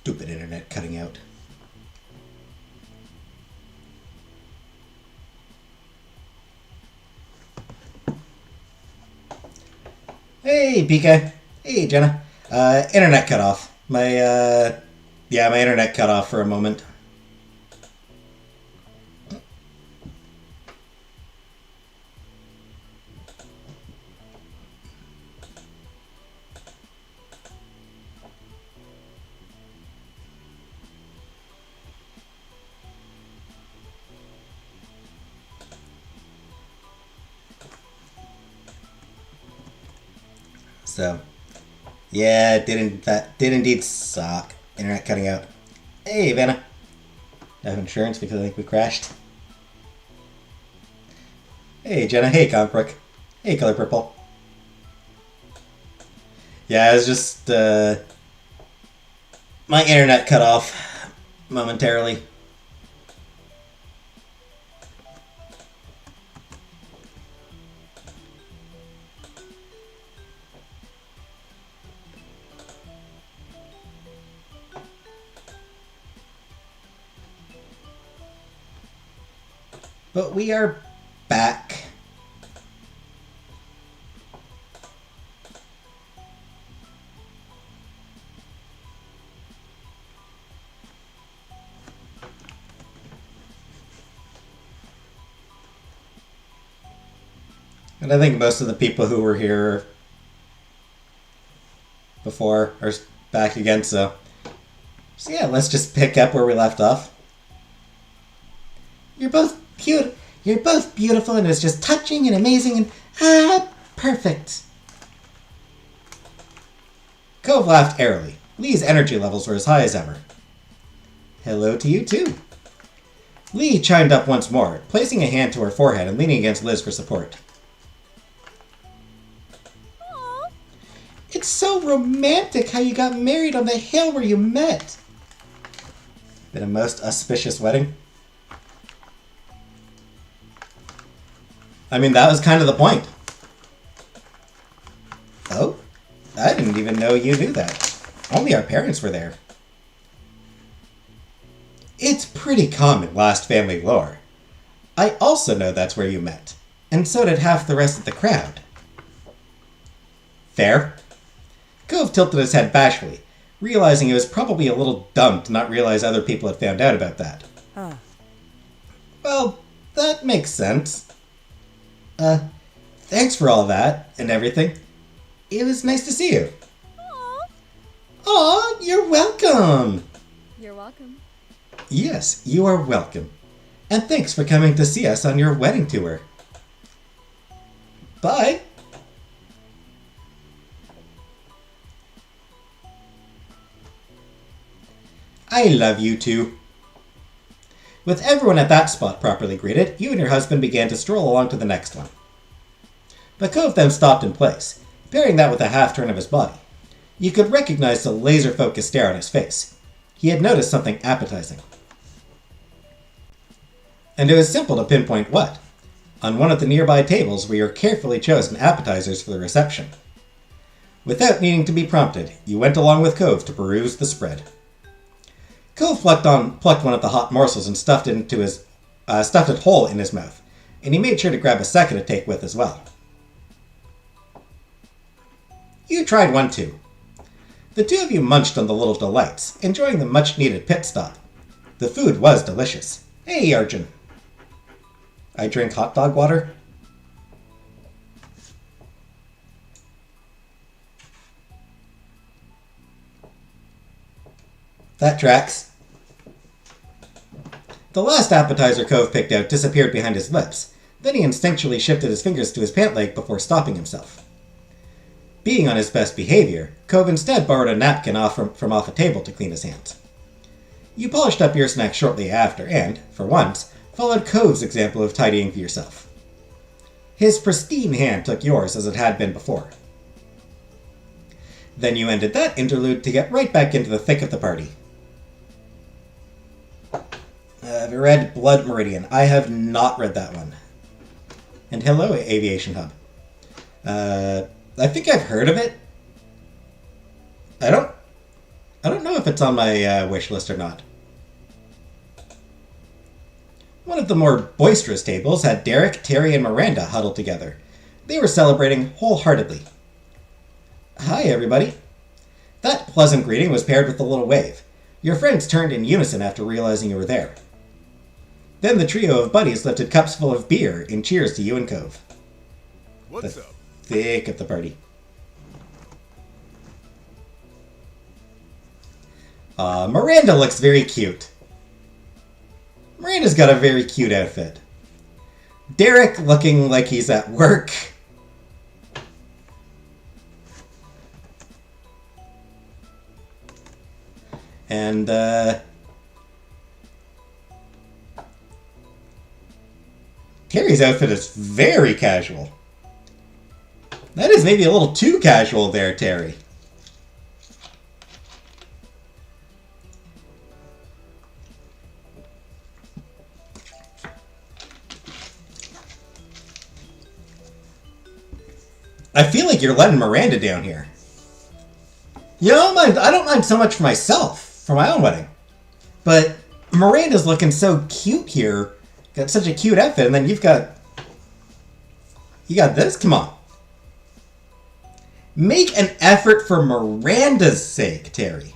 Stupid internet cutting out. Hey, Pika. Hey, Jenna. Internet cut off. My internet cut off for a moment. So, yeah, that did indeed suck. Internet cutting out. Hey, Vanna. I have insurance because I think we crashed. Hey, Jenna. Hey, Confrook. Hey, Color Purple. Yeah, it was just, my internet cut off momentarily. But we are back. And I think most of the people who were here before are back again, so yeah, let's just pick up where we left off. You're both cute. You're both beautiful, and it's just touching and amazing and perfect. Cove laughed airily. Lee's energy levels were as high as ever. Hello to you too. Lee chimed up once more, placing a hand to her forehead and leaning against Liz for support. Aww. It's so romantic how you got married on the hill where you met. Been a most auspicious wedding. I mean, that was kind of the point. Oh? I didn't even know you knew that. Only our parents were there. It's pretty common last family lore. I also know that's where you met, and so did half the rest of the crowd. Fair? Cove tilted his head bashfully, realizing it was probably a little dumb to not realize other people had found out about that. Well, that makes sense. Thanks for all that and everything. It was nice to see you. Aw, you're welcome. You're welcome. Yes, you are welcome. And thanks for coming to see us on your wedding tour. Bye. I love you too. With everyone at that spot properly greeted, you and your husband began to stroll along to the next one. But Cove then stopped in place, pairing that with a half-turn of his body. You could recognize the laser-focused stare on his face. He had noticed something appetizing. And it was simple to pinpoint what. On one of the nearby tables were your carefully chosen appetizers for the reception. Without needing to be prompted, you went along with Cove to peruse the spread. Cove plucked one of the hot morsels and stuffed it whole in his mouth, and he made sure to grab a second to take with as well. You tried one too. The two of you munched on the little delights, enjoying the much-needed pit stop. The food was delicious. Hey, Arjun. I drink hot dog water. That tracks. The last appetizer Cove picked out disappeared behind his lips. Then he instinctually shifted his fingers to his pant leg before stopping himself. Being on his best behavior, Cove instead borrowed a napkin from off a table to clean his hands. You polished up your snack shortly after and, for once, followed Cove's example of tidying for yourself. His pristine hand took yours as it had been before. Then you ended that interlude to get right back into the thick of the party. Have you read Blood Meridian? I have not read that one. And hello, Aviation Hub. I think I've heard of it. I don't know if if it's on my wish list or not. One of the more boisterous tables had Derek, Terry, and Miranda huddled together. They were celebrating wholeheartedly. Hi, everybody. That pleasant greeting was paired with a little wave. Your friends turned in unison after realizing you were there. Then the trio of buddies lifted cups full of beer in cheers to you and Cove. What's The up? thick of the party. Miranda looks very cute. Miranda's got a very cute outfit. Derek looking like he's at work. And, Terry's outfit is very casual. That is maybe a little too casual there, Terry. I feel like you're letting Miranda down here. You know, I don't mind so much for myself, for my own wedding. But Miranda's looking so cute here. Got such a cute outfit, and then you got this? Come on. Make an effort for Miranda's sake, Terry.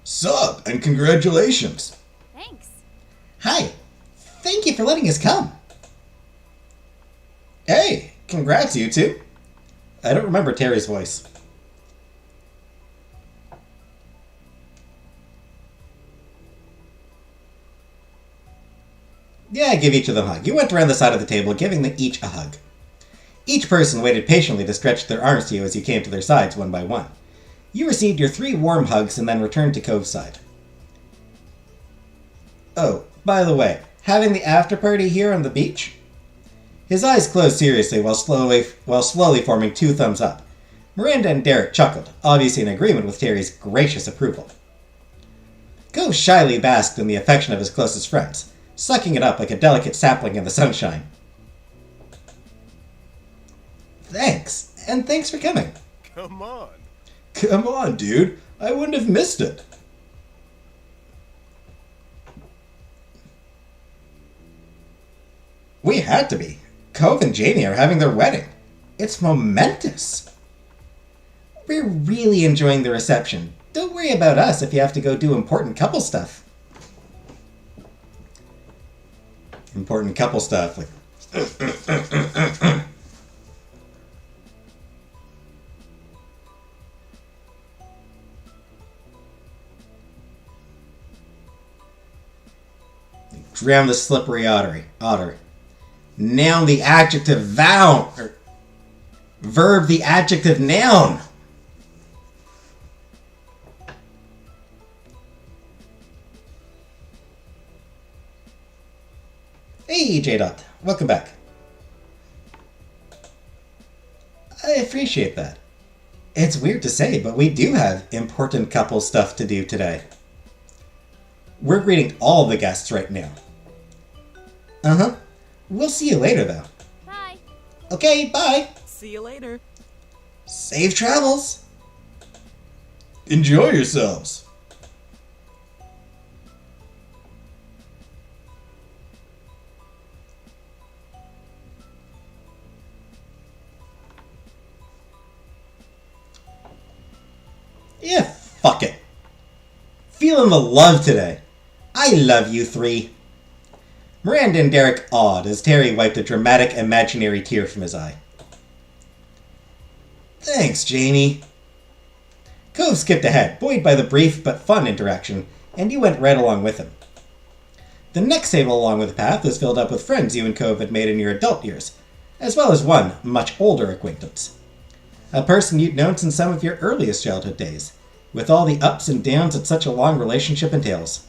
Sup, and congratulations. Thanks. Hi. Thank you for letting us come. Hey, congrats, you two. I don't remember Terry's voice. Yeah, give each of them a hug. You went around the side of the table, giving them each a hug. Each person waited patiently to stretch their arms to you as you came to their sides one by one. You received your 3 warm hugs and then returned to Cove's side. Oh, by the way, having the after party here on the beach? His eyes closed seriously while slowly forming 2 thumbs up. Miranda and Derek chuckled, obviously in agreement with Terry's gracious approval. Cove shyly basked in the affection of his closest friends, sucking it up like a delicate sapling in the sunshine. Thanks, and thanks for coming. Come on. Come on, dude. I wouldn't have missed it. We had to be. Cove and Jamie are having their wedding. It's momentous. We're really enjoying the reception. Don't worry about us if you have to go do important couple stuff. Important couple stuff, like... Drown the slippery otter. Noun the adjective vow. Verb the adjective noun. Hey, J-Dot. Welcome back. I appreciate that. It's weird to say, but we do have important couple stuff to do today. We're greeting all the guests right now. Uh-huh. We'll see you later, though. Bye. Okay, bye. See you later. Safe travels. Enjoy yourselves. Yeah, fuck it. Feeling the love today. I love you 3. Miranda and Derek awed as Terry wiped a dramatic imaginary tear from his eye. Thanks, Janie. Cove skipped ahead, buoyed by the brief but fun interaction, and you went right along with him. The next table along with the path was filled up with friends you and Cove had made in your adult years, as well as one much older acquaintance. A person you'd known since some of your earliest childhood days, with all the ups and downs that such a long relationship entails.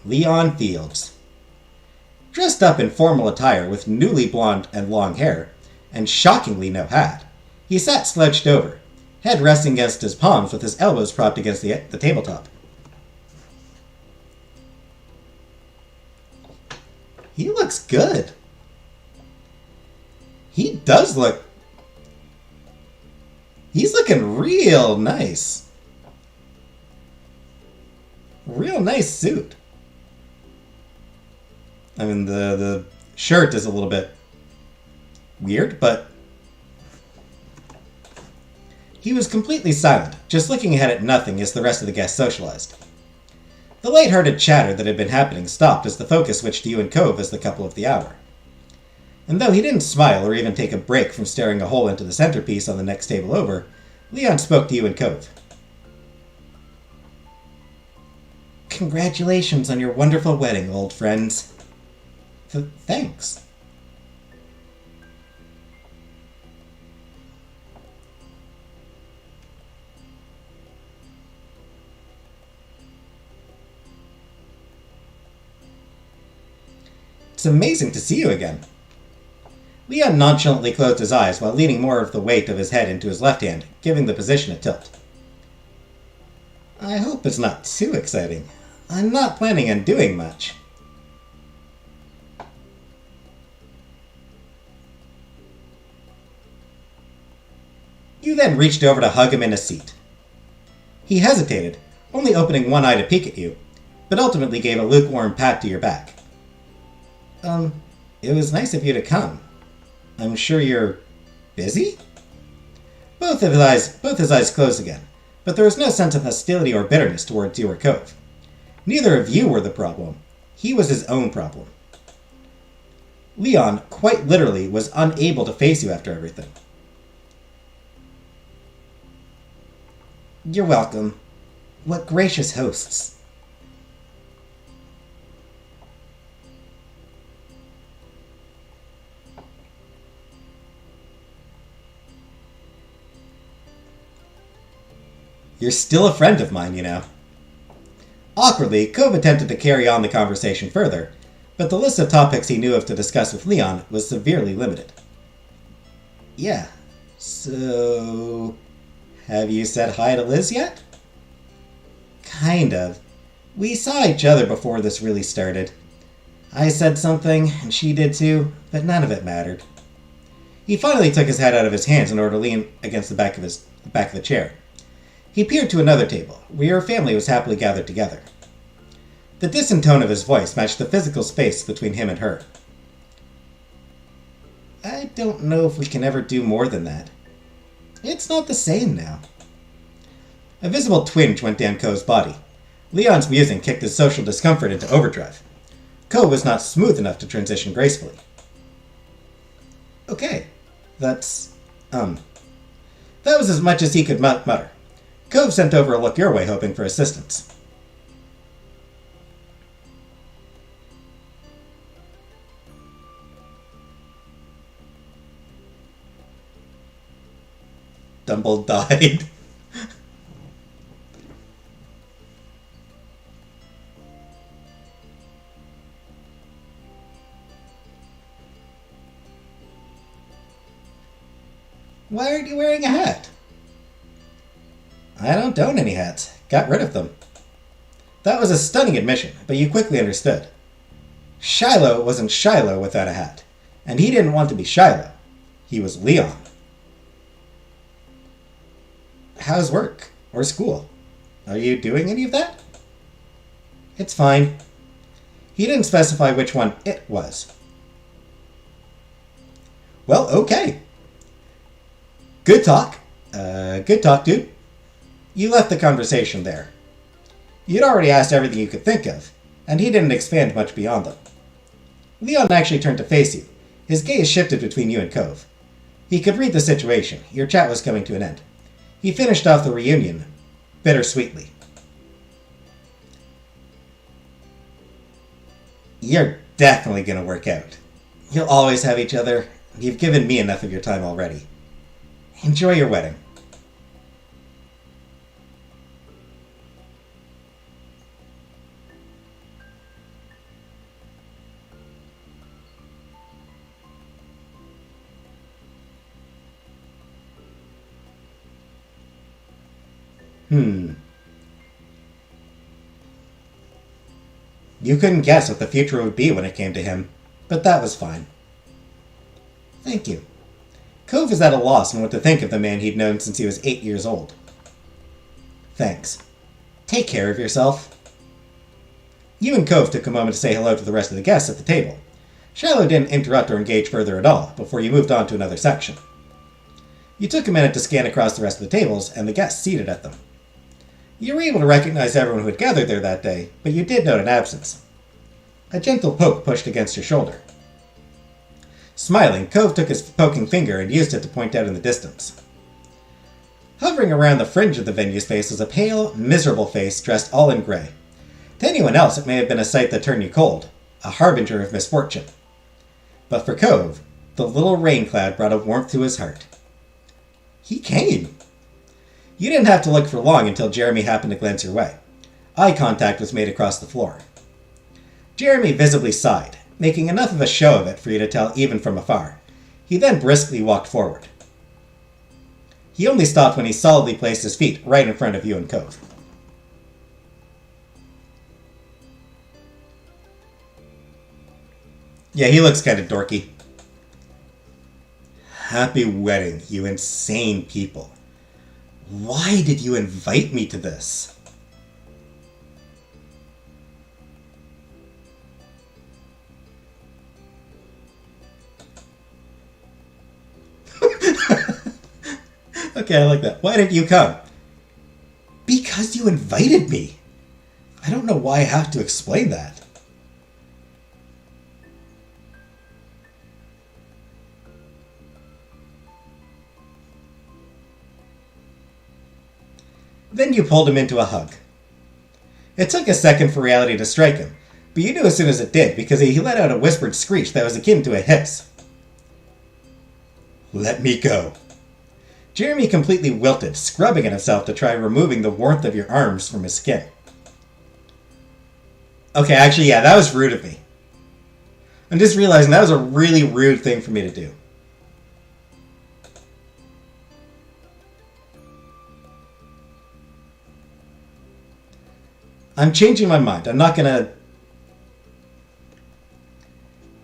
Leon Fields. Dressed up in formal attire with newly blonde and long hair, and shockingly no hat, he sat slouched over, head resting against his palms with his elbows propped against the tabletop. He looks good. He does look... He's looking real nice. Real nice suit. I mean, the shirt is a little bit weird, but... He was completely silent, just looking ahead at nothing as the rest of the guests socialized. The light-hearted chatter that had been happening stopped as the focus switched to you and Cove as the couple of the hour. And though he didn't smile or even take a break from staring a hole into the centerpiece on the next table over, Leon spoke to you and Cove. Congratulations on your wonderful wedding, old friends. Thanks. It's amazing to see you again. Leon nonchalantly closed his eyes while leaning more of the weight of his head into his left hand, giving the position a tilt. I hope it's not too exciting. I'm not planning on doing much. You then reached over to hug him in a seat. He hesitated, only opening one eye to peek at you, but ultimately gave a lukewarm pat to your back. It was nice of you to come. I'm sure you're busy? Both his eyes closed again, but there was no sense of hostility or bitterness towards you or Cove. Neither of you were the problem. He was his own problem. Leon, quite literally, was unable to face you after everything. You're welcome. What gracious hosts. You're still a friend of mine, you know. Awkwardly, Cove attempted to carry on the conversation further, but the list of topics he knew of to discuss with Leon was severely limited. Yeah, so... have you said hi to Liz yet? Kind of. We saw each other before this really started. I said something, and she did too, but none of it mattered. He finally took his head out of his hands in order to lean against the back of the chair. He peered to another table, where your family was happily gathered together. The distant tone of his voice matched the physical space between him and her. I don't know if we can ever do more than that. It's not the same now. A visible twinge went down Cove's body. Leon's musing kicked his social discomfort into overdrive. Cove was not smooth enough to transition gracefully. Okay, that was as much as he could mutter. Cove sent over a look your way, hoping for assistance. Dumble died. Why aren't you wearing a hat? I don't own any hats. Got rid of them. That was a stunning admission, but you quickly understood. Shiloh wasn't Shiloh without a hat, and he didn't want to be Shiloh. He was Leon. How's work? Or school? Are you doing any of that? It's fine. He didn't specify which one it was. Well, okay. Good talk. Good talk, dude. You left the conversation there. You'd already asked everything you could think of, and he didn't expand much beyond them. Leon actually turned to face you. His gaze shifted between you and Cove. He could read the situation. Your chat was coming to an end. He finished off the reunion, bittersweetly. You're definitely gonna work out. You'll always have each other. You've given me enough of your time already. Enjoy your wedding. You couldn't guess what the future would be when it came to him. but that was fine. Thank you. Cove was at a loss on what to think of the man he'd known since he was 8 years old. Thanks. Take care of yourself. You and Cove took a moment to say hello to the rest of the guests at the table. Shiloh didn't interrupt or engage further at all before you moved on to another section. You took a minute to scan across the rest of the tables and the guests seated at them. You were able to recognize everyone who had gathered there that day, but you did note an absence. A gentle poke pushed against your shoulder. Smiling, Cove took his poking finger and used it to point out in the distance. Hovering around the fringe of the venue space was a pale, miserable face dressed all in gray. To anyone else, it may have been a sight that turned you cold, a harbinger of misfortune. But for Cove, the little rain cloud brought a warmth to his heart. He came! You didn't have to look for long until Jeremy happened to glance your way. Eye contact was made across the floor. Jeremy visibly sighed, making enough of a show of it for you to tell even from afar. He then briskly walked forward. He only stopped when he solidly placed his feet right in front of you and Cove. Yeah, he looks kind of dorky. Happy wedding, you insane people. Why did you invite me to this? Okay, I like that. Why didn't you come? Because you invited me. I don't know why I have to explain that. Then you pulled him into a hug. It took a second for reality to strike him, but you knew as soon as it did because he let out a whispered screech that was akin to a hiss. Let me go. Jeremy completely wilted, scrubbing at himself to try removing the warmth of your arms from his skin. Okay, actually, yeah, that was rude of me. I'm just realizing that was a really rude thing for me to do. I'm changing my mind. I'm not gonna...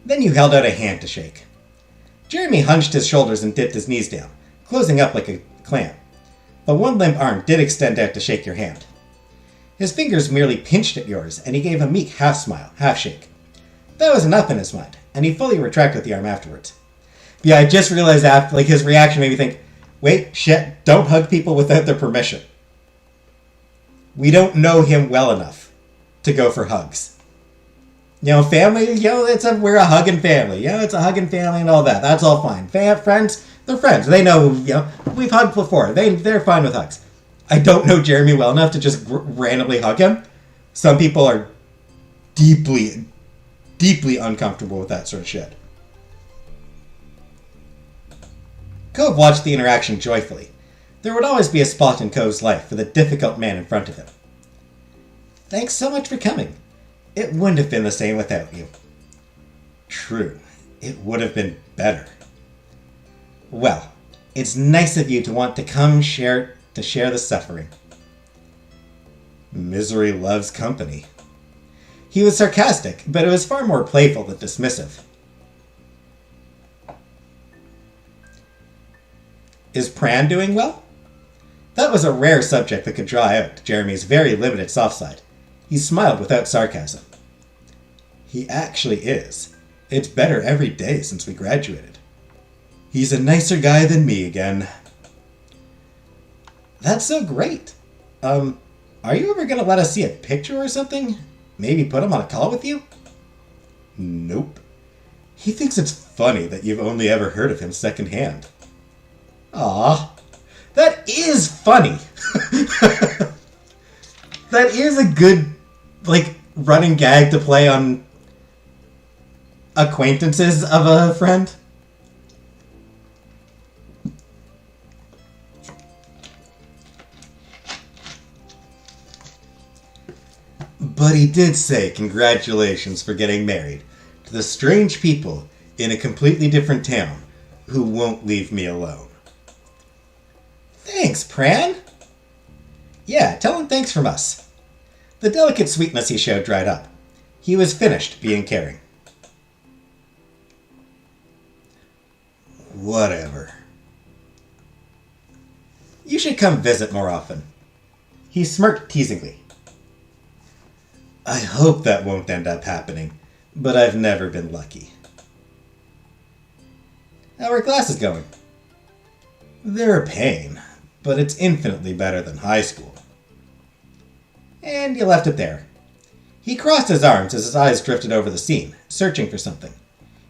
Then you held out a hand to shake. Jeremy hunched his shoulders and dipped his knees down, closing up like a clam. But one limp arm did extend out to shake your hand. His fingers merely pinched at yours, and he gave a meek half-smile, half-shake. That was enough in his mind, and he fully retracted the arm afterwards. Yeah, I just realized after, his reaction made me think, wait, shit, don't hug people without their permission. We don't know him well enough to go for hugs. Family, we're a hugging family. It's a hugging family and all that. That's all fine. Friends, they're friends. They know, we've hugged before. They're fine with hugs. I don't know Jeremy well enough to just randomly hug him. Some people are deeply, deeply uncomfortable with that sort of shit. Cove watched the interaction joyfully. There would always be a spot in Cove's life for the difficult man in front of him. Thanks so much for coming. It wouldn't have been the same without you. True, it would have been better. Well, it's nice of you to want to come share the suffering. Misery loves company. He was sarcastic, but it was far more playful than dismissive. Is Pran doing well? That was a rare subject that could draw out Jeremy's very limited soft side. He smiled without sarcasm. He actually is. It's better every day since we graduated. He's a nicer guy than me again. That's so great. Are you ever gonna let us see a picture or something? Maybe put him on a call with you? Nope. He thinks it's funny that you've only ever heard of him secondhand. Aw, that is funny. That is a good, running gag to play on acquaintances of a friend. But he did say congratulations for getting married to the strange people in a completely different town who won't leave me alone. Thanks, Pran. Yeah, tell him thanks from us. The delicate sweetness he showed dried up. He was finished being caring. Whatever. You should come visit more often. He smirked teasingly. I hope that won't end up happening, but I've never been lucky. How are classes going? They're a pain, but it's infinitely better than high school. And you left it there. He crossed his arms as his eyes drifted over the scene, searching for something.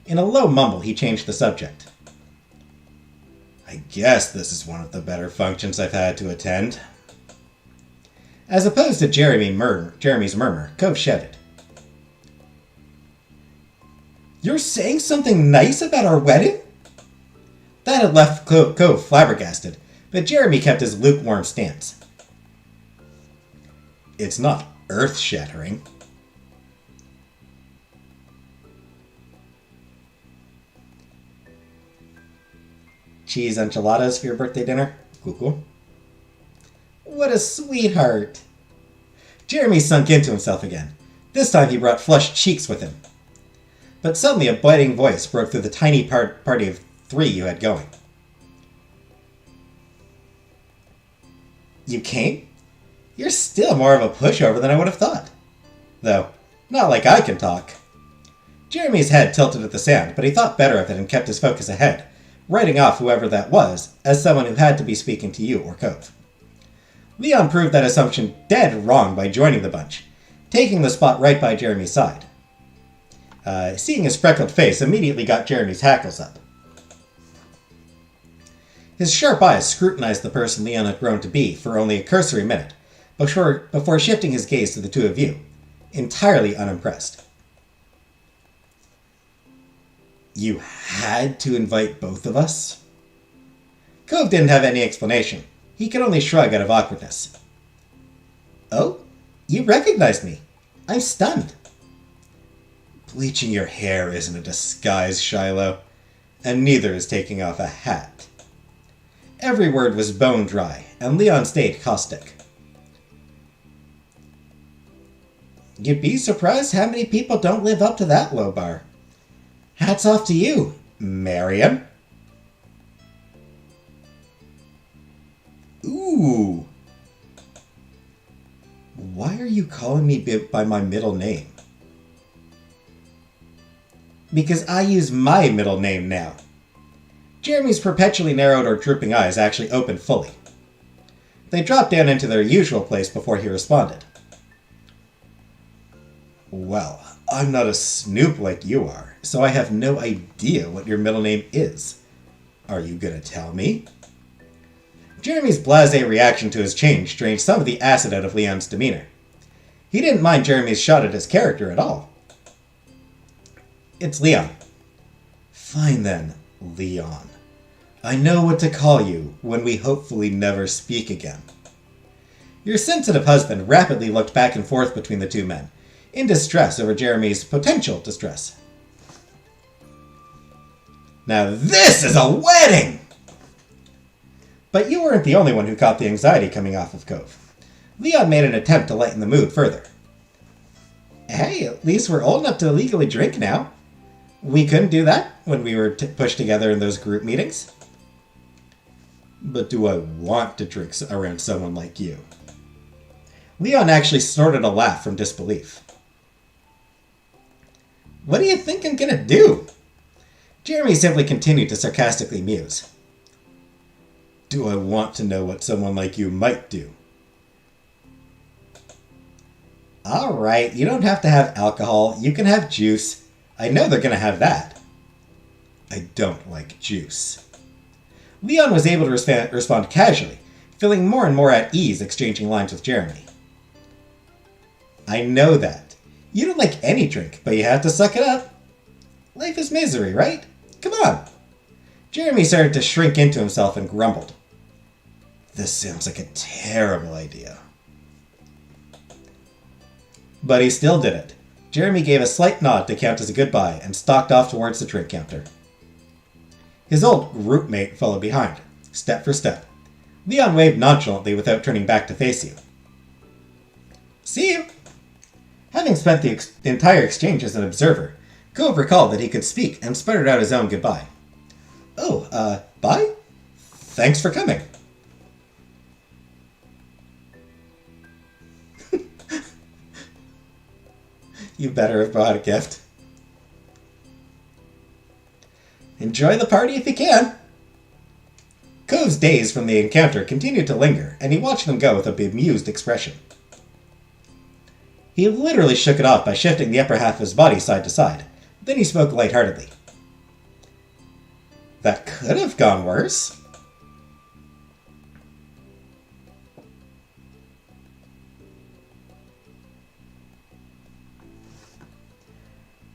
In a low mumble, he changed the subject. I guess this is one of the better functions I've had to attend. As opposed to Jeremy's murmur, Cove shouted. You're saying something nice about our wedding? That had left Cove flabbergasted, but Jeremy kept his lukewarm stance. It's not earth-shattering. Cheese enchiladas for your birthday dinner? Cool. What a sweetheart. Jeremy sunk into himself again. This time he brought flushed cheeks with him. But suddenly a biting voice broke through the tiny party of 3 you had going. You came? You're still more of a pushover than I would have thought. Though, not like I can talk. Jeremy's head tilted at the sound, but he thought better of it and kept his focus ahead, writing off whoever that was as someone who had to be speaking to you or Cove. Leon proved that assumption dead wrong by joining the bunch, taking the spot right by Jeremy's side. Seeing his freckled face immediately got Jeremy's hackles up. His sharp eyes scrutinized the person Leon had grown to be for only a cursory minute, before shifting his gaze to the two of you, entirely unimpressed. You had to invite both of us? Cove didn't have any explanation. He could only shrug out of awkwardness. Oh, you recognized me. I'm stunned. Bleaching your hair isn't a disguise, Shiloh, and neither is taking off a hat. Every word was bone dry, and Leon stayed caustic. You'd be surprised how many people don't live up to that low bar. Hats off to you, Marion. Ooh. Why are you calling me by my middle name? Because I use my middle name now. Jeremy's perpetually narrowed or drooping eyes actually opened fully. They dropped down into their usual place before he responded. Well, I'm not a snoop like you are, so I have no idea what your middle name is. Are you gonna tell me? Jeremy's blasé reaction to his change drained some of the acid out of Leon's demeanor. He didn't mind Jeremy's shot at his character at all. It's Leon. Fine then, Leon. I know what to call you when we hopefully never speak again. Your sensitive husband rapidly looked back and forth between the two men, in distress over Jeremy's potential distress. Now this is a wedding! But you weren't the only one who caught the anxiety coming off of Cove. Leon made an attempt to lighten the mood further. Hey, at least we're old enough to legally drink now. We couldn't do that when we were pushed together in those group meetings. But do I want to drink around someone like you? Leon actually snorted a laugh from disbelief. What do you think I'm gonna do? Jeremy simply continued to sarcastically muse. Do I want to know what someone like you might do? Alright, you don't have to have alcohol. You can have juice. I know they're gonna have that. I don't like juice. Leon was able to respond casually, feeling more and more at ease exchanging lines with Jeremy. I know that. You don't like any drink, but you have to suck it up. Life is misery, right? Come on. Jeremy started to shrink into himself and grumbled. This sounds like a terrible idea. But he still did it. Jeremy gave a slight nod to count as a goodbye and stalked off towards the drink counter. His old group mate followed behind, step for step. Leon waved nonchalantly without turning back to face you. See you! Having spent the entire exchange as an observer, Cove recalled that he could speak and sputtered out his own goodbye. Oh, bye? Thanks for coming. You better have brought a gift. Enjoy the party if you can. Cove's daze from the encounter continued to linger, and he watched them go with a bemused expression. He literally shook it off by shifting the upper half of his body side to side. Then he spoke lightheartedly. That could have gone worse.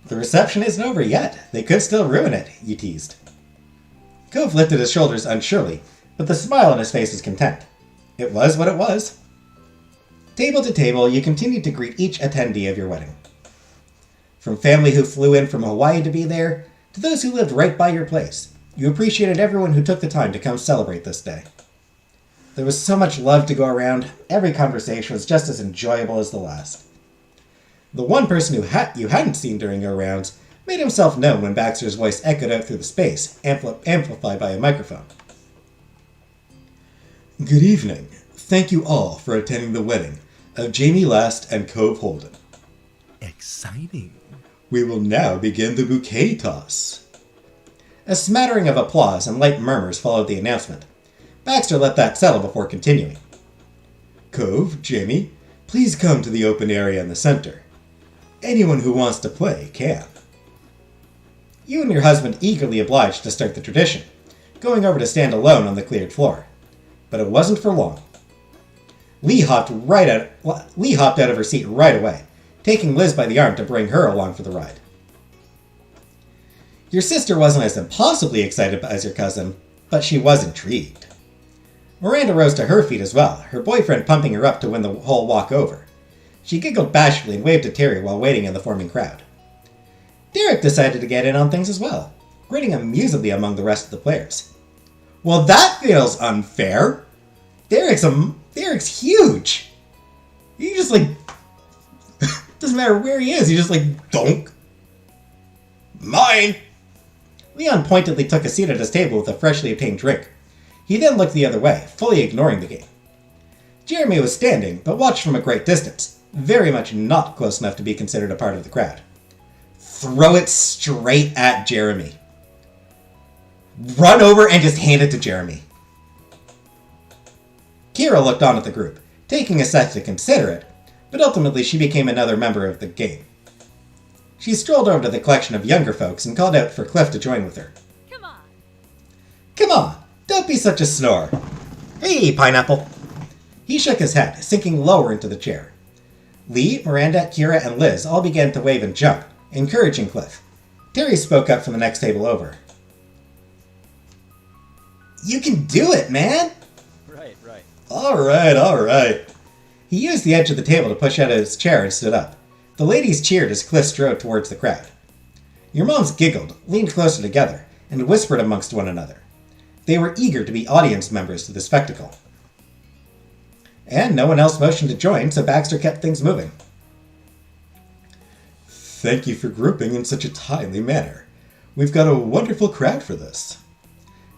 The reception isn't over yet. They could still ruin it, he teased. Cove lifted his shoulders unsurely, but the smile on his face was content. It was what it was. Table to table, you continued to greet each attendee of your wedding. From family who flew in from Hawaii to be there, to those who lived right by your place, you appreciated everyone who took the time to come celebrate this day. There was so much love to go around, every conversation was just as enjoyable as the last. The one person you hadn't seen during your rounds made himself known when Baxter's voice echoed out through the space, amplified by a microphone. Good evening. Thank you all for attending the wedding of Jamie Last and Cove Holden. Exciting. We will now begin the bouquet toss. A smattering of applause and light murmurs followed the announcement. Baxter let that settle before continuing. Cove, Jamie, please come to the open area in the center. Anyone who wants to play can. You and your husband eagerly obliged to start the tradition, going over to stand alone on the cleared floor. But it wasn't for long. Lee hopped out of her seat right away, taking Liz by the arm to bring her along for the ride. Your sister wasn't as impossibly excited as your cousin, but she was intrigued. Miranda rose to her feet as well, her boyfriend pumping her up to win the whole walk over. She giggled bashfully and waved to Terry while waiting in the forming crowd. Derek decided to get in on things as well, grinning amusedly among the rest of the players. Well, that feels unfair. Derek's huge. He just doesn't matter where he is, he just donk. Mine. Leon pointedly took a seat at his table with a freshly obtained drink. He then looked the other way, fully ignoring the game. Jeremy was standing, but watched from a great distance, very much not close enough to be considered a part of the crowd. Throw it straight at Jeremy. Run over and just hand it to Jeremy. Kira looked on at the group, taking a sec to consider it, but ultimately she became another member of the game. She strolled over to the collection of younger folks and called out for Cliff to join with her. Come on. Come on, don't be such a snore. Hey, Pineapple. He shook his head, sinking lower into the chair. Lee, Miranda, Kira, and Liz all began to wave and jump, encouraging Cliff. Terry spoke up from the next table over. You can do it, man! Right. Alright. He used the edge of the table to push out of his chair and stood up. The ladies cheered as Cliff strode towards the crowd. Your moms giggled, leaned closer together, and whispered amongst one another. They were eager to be audience members to the spectacle. And no one else motioned to join, so Baxter kept things moving. Thank you for grouping in such a timely manner. We've got a wonderful crowd for this.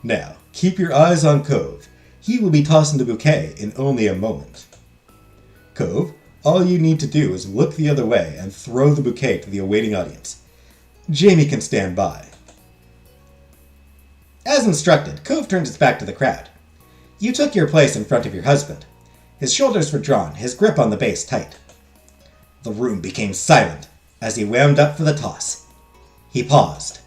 Now, keep your eyes on Cove. He will be tossing the bouquet in only a moment. Cove, all you need to do is look the other way and throw the bouquet to the awaiting audience. Jamie can stand by. As instructed, Cove turned his back to the crowd. You took your place in front of your husband. His shoulders were drawn, his grip on the base tight. The room became silent as he wound up for the toss. He paused.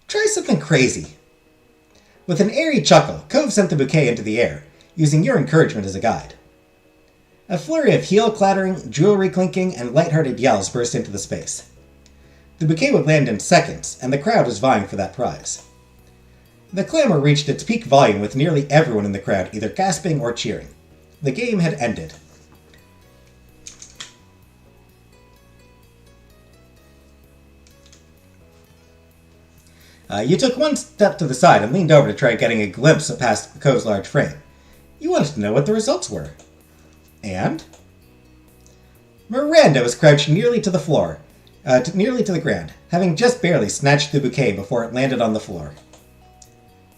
Try something crazy. With an airy chuckle, Cove sent the bouquet into the air, using your encouragement as a guide. A flurry of heel clattering, jewelry clinking, and lighthearted yells burst into the space. The bouquet would land in seconds, and the crowd was vying for that prize. The clamor reached its peak volume with nearly everyone in the crowd either gasping or cheering. The game had ended. You took one step to the side and leaned over to try getting a glimpse past Cove's large frame. You wanted to know what the results were. And? Miranda was crouched nearly to the floor, nearly to the ground, having just barely snatched the bouquet before it landed on the floor.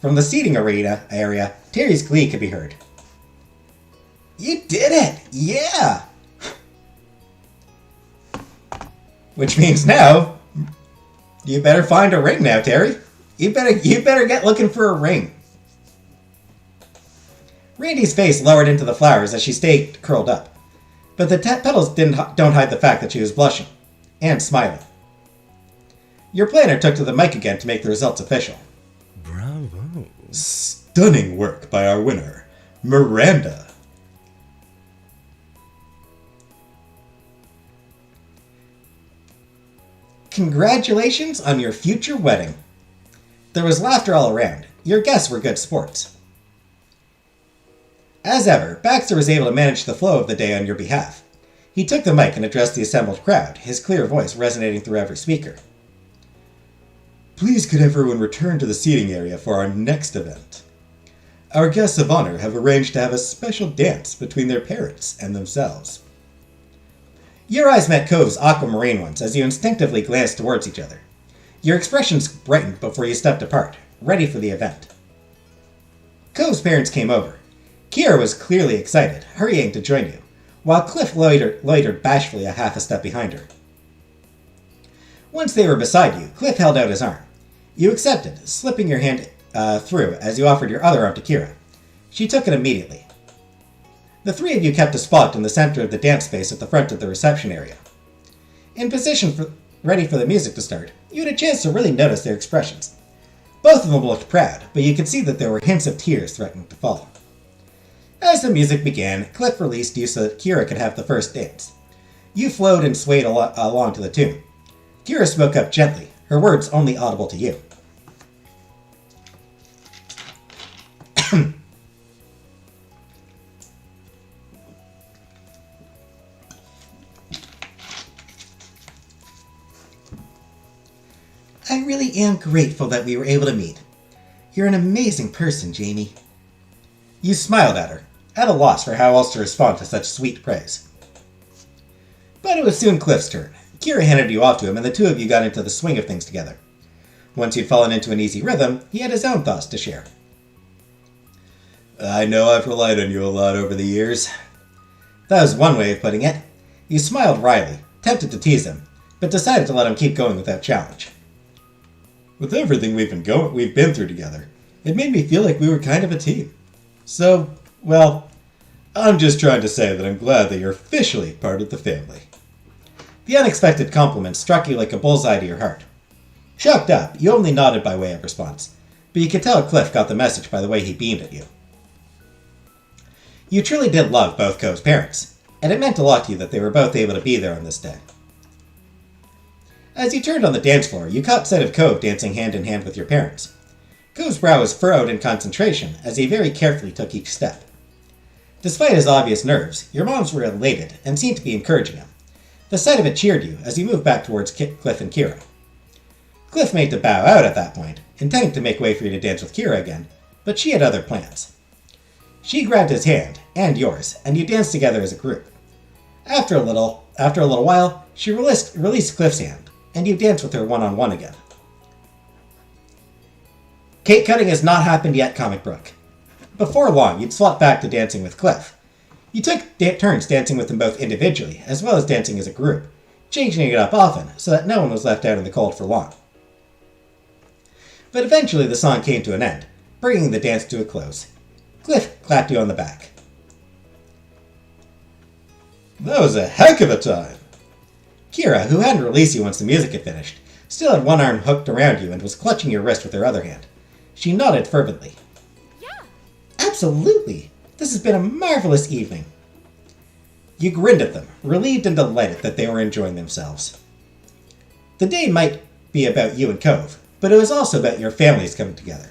From the seating area, Terry's glee could be heard. You did it! Yeah! Which means now, you better find a ring now, Terry. You better get looking for a ring. Randy's face lowered into the flowers as she stayed curled up, but the petals don't hide the fact that she was blushing and smiling. Your planner took to the mic again to make the results official. Bravo. Stunning work by our winner, Miranda. Congratulations on your future wedding. There was laughter all around. Your guests were good sports. As ever, Baxter was able to manage the flow of the day on your behalf. He took the mic and addressed the assembled crowd, his clear voice resonating through every speaker. Please could everyone return to the seating area for our next event. Our guests of honor have arranged to have a special dance between their parents and themselves. Your eyes met Cove's aquamarine ones as you instinctively glanced towards each other. Your expressions brightened before you stepped apart, ready for the event. Cove's parents came over. Kira was clearly excited, hurrying to join you, while Cliff loitered bashfully a half a step behind her. Once they were beside you, Cliff held out his arm. You accepted, slipping your hand through as you offered your other arm to Kira. She took it immediately. The three of you kept a spot in the center of the dance space at the front of the reception area. In position ready for the music to start, you had a chance to really notice their expressions. Both of them looked proud, but you could see that there were hints of tears threatening to fall. As the music began, Cliff released you so that Kira could have the first dance. You flowed and swayed along to the tune. Kira spoke up gently, her words only audible to you. I really am grateful that we were able to meet. You're an amazing person, Jamie. You smiled at her, at a loss for how else to respond to such sweet praise. But it was soon Cliff's turn. Kira handed you off to him, and the two of you got into the swing of things together. Once you'd fallen into an easy rhythm, he had his own thoughts to share. I know I've relied on you a lot over the years. That was one way of putting it. You smiled wryly, tempted to tease him, but decided to let him keep going without challenge. With everything we've been through together, it made me feel like we were kind of a team. So, well, I'm just trying to say that I'm glad that you're officially part of the family. The unexpected compliment struck you like a bullseye to your heart. Shocked up, you only nodded by way of response, but you could tell Cliff got the message by the way he beamed at you. You truly did love both Cove's parents, and it meant a lot to you that they were both able to be there on this day. As you turned on the dance floor, you caught sight of Cove dancing hand in hand with your parents. Cove's brow was furrowed in concentration as he very carefully took each step. Despite his obvious nerves, your moms were elated and seemed to be encouraging him. The sight of it cheered you as you moved back towards Cliff and Kira. Cliff made to bow out at that point, intending to make way for you to dance with Kira again, but she had other plans. She grabbed his hand, and yours, and you danced together as a group. After a little while, she released Cliff's hand, and you danced with her one-on-one again. Cake cutting has not happened yet, Comic Book. Before long, you'd swap back to dancing with Cliff. You took turns dancing with them both individually, as well as dancing as a group, changing it up often so that no one was left out in the cold for long. But eventually the song came to an end, bringing the dance to a close. Cliff clapped you on the back. That was a heck of a time! Kira, who hadn't released you once the music had finished, still had one arm hooked around you and was clutching your wrist with her other hand. She nodded fervently. Yeah. Absolutely! This has been a marvelous evening. You grinned at them, relieved and delighted that they were enjoying themselves. The day might be about you and Cove, but it was also about your families coming together.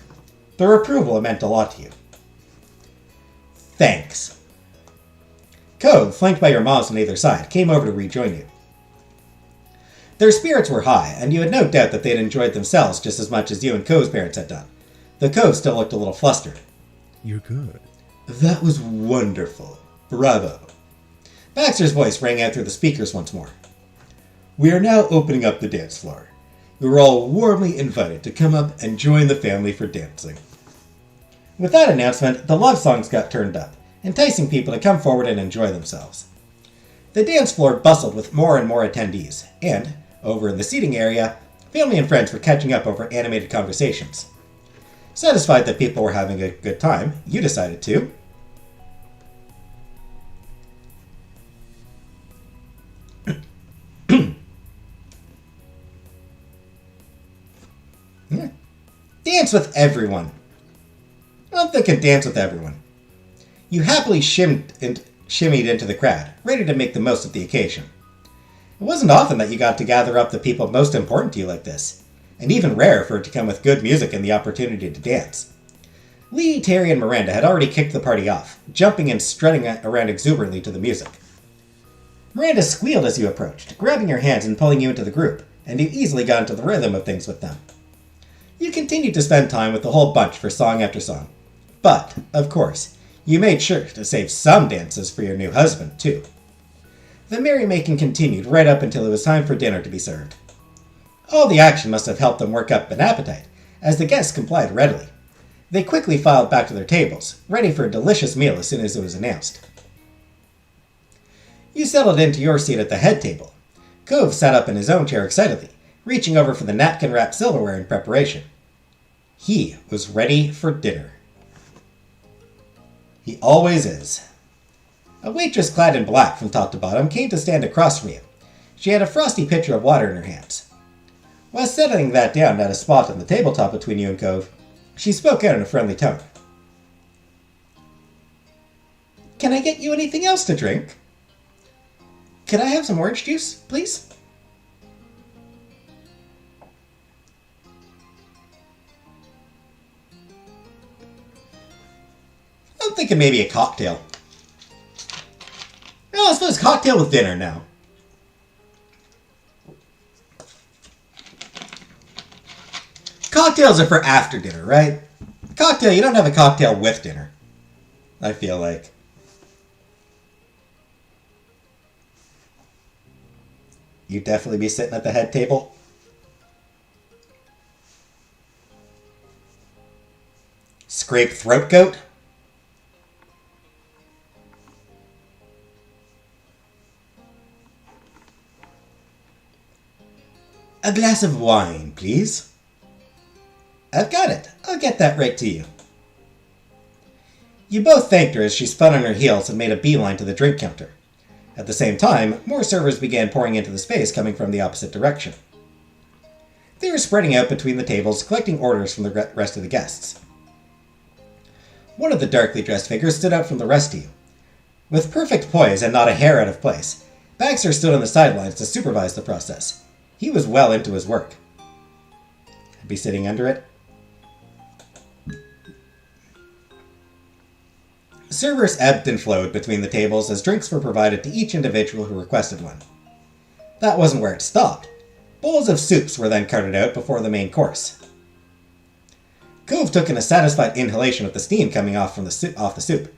Their approval meant a lot to you. Thanks. Cove, flanked by your moms on either side, came over to rejoin you. Their spirits were high, and you had no doubt that they had enjoyed themselves just as much as you and Cove's parents had done. The Cove still looked a little flustered. You're good. That was wonderful. Bravo. Baxter's voice rang out through the speakers once more. We are now opening up the dance floor. You are all warmly invited to come up and join the family for dancing. With that announcement, the love songs got turned up, enticing people to come forward and enjoy themselves. The dance floor bustled with more and more attendees, and, over in the seating area, family and friends were catching up over animated conversations. Satisfied that people were having a good time, you decided to... Dance with everyone. I'm thinking dance with everyone. You happily shimmied into the crowd, ready to make the most of the occasion. It wasn't often that you got to gather up the people most important to you like this, and even rare for it to come with good music and the opportunity to dance. Lee, Terry, and Miranda had already kicked the party off, jumping and strutting around exuberantly to the music. Miranda squealed as you approached, grabbing your hands and pulling you into the group, and you easily got into the rhythm of things with them. You continued to spend time with the whole bunch for song after song. But, of course, you made sure to save some dances for your new husband, too. The merrymaking continued right up until it was time for dinner to be served. All the action must have helped them work up an appetite, as the guests complied readily. They quickly filed back to their tables, ready for a delicious meal as soon as it was announced. You settled into your seat at the head table. Cove sat up in his own chair excitedly, reaching over for the napkin-wrapped silverware in preparation. He was ready for dinner. He always is. A waitress clad in black from top to bottom came to stand across from you. She had a frosty pitcher of water in her hands. While setting that down at a spot on the tabletop between you and Cove, she spoke out in a friendly tone. Can I get you anything else to drink? Could I have some orange juice, please? I'm thinking maybe a cocktail. Oh, I suppose cocktail with dinner now. Cocktails are for after dinner, right? Cocktail, you don't have a cocktail with dinner. I feel like. You'd definitely be sitting at the head table. Scrape throat goat? A glass of wine, please. I've got it. I'll get that right to you. You both thanked her as she spun on her heels and made a beeline to the drink counter. At the same time, more servers began pouring into the space coming from the opposite direction. They were spreading out between the tables, collecting orders from the rest of the guests. One of the darkly dressed figures stood out from the rest of you. With perfect poise and not a hair out of place, Baxter stood on the sidelines to supervise the process. He was well into his work. I'd be sitting under it. Servers ebbed and flowed between the tables as drinks were provided to each individual who requested one. That wasn't where it stopped. Bowls of soups were then carted out before the main course. Cove took in a satisfied inhalation of the steam coming off the soup.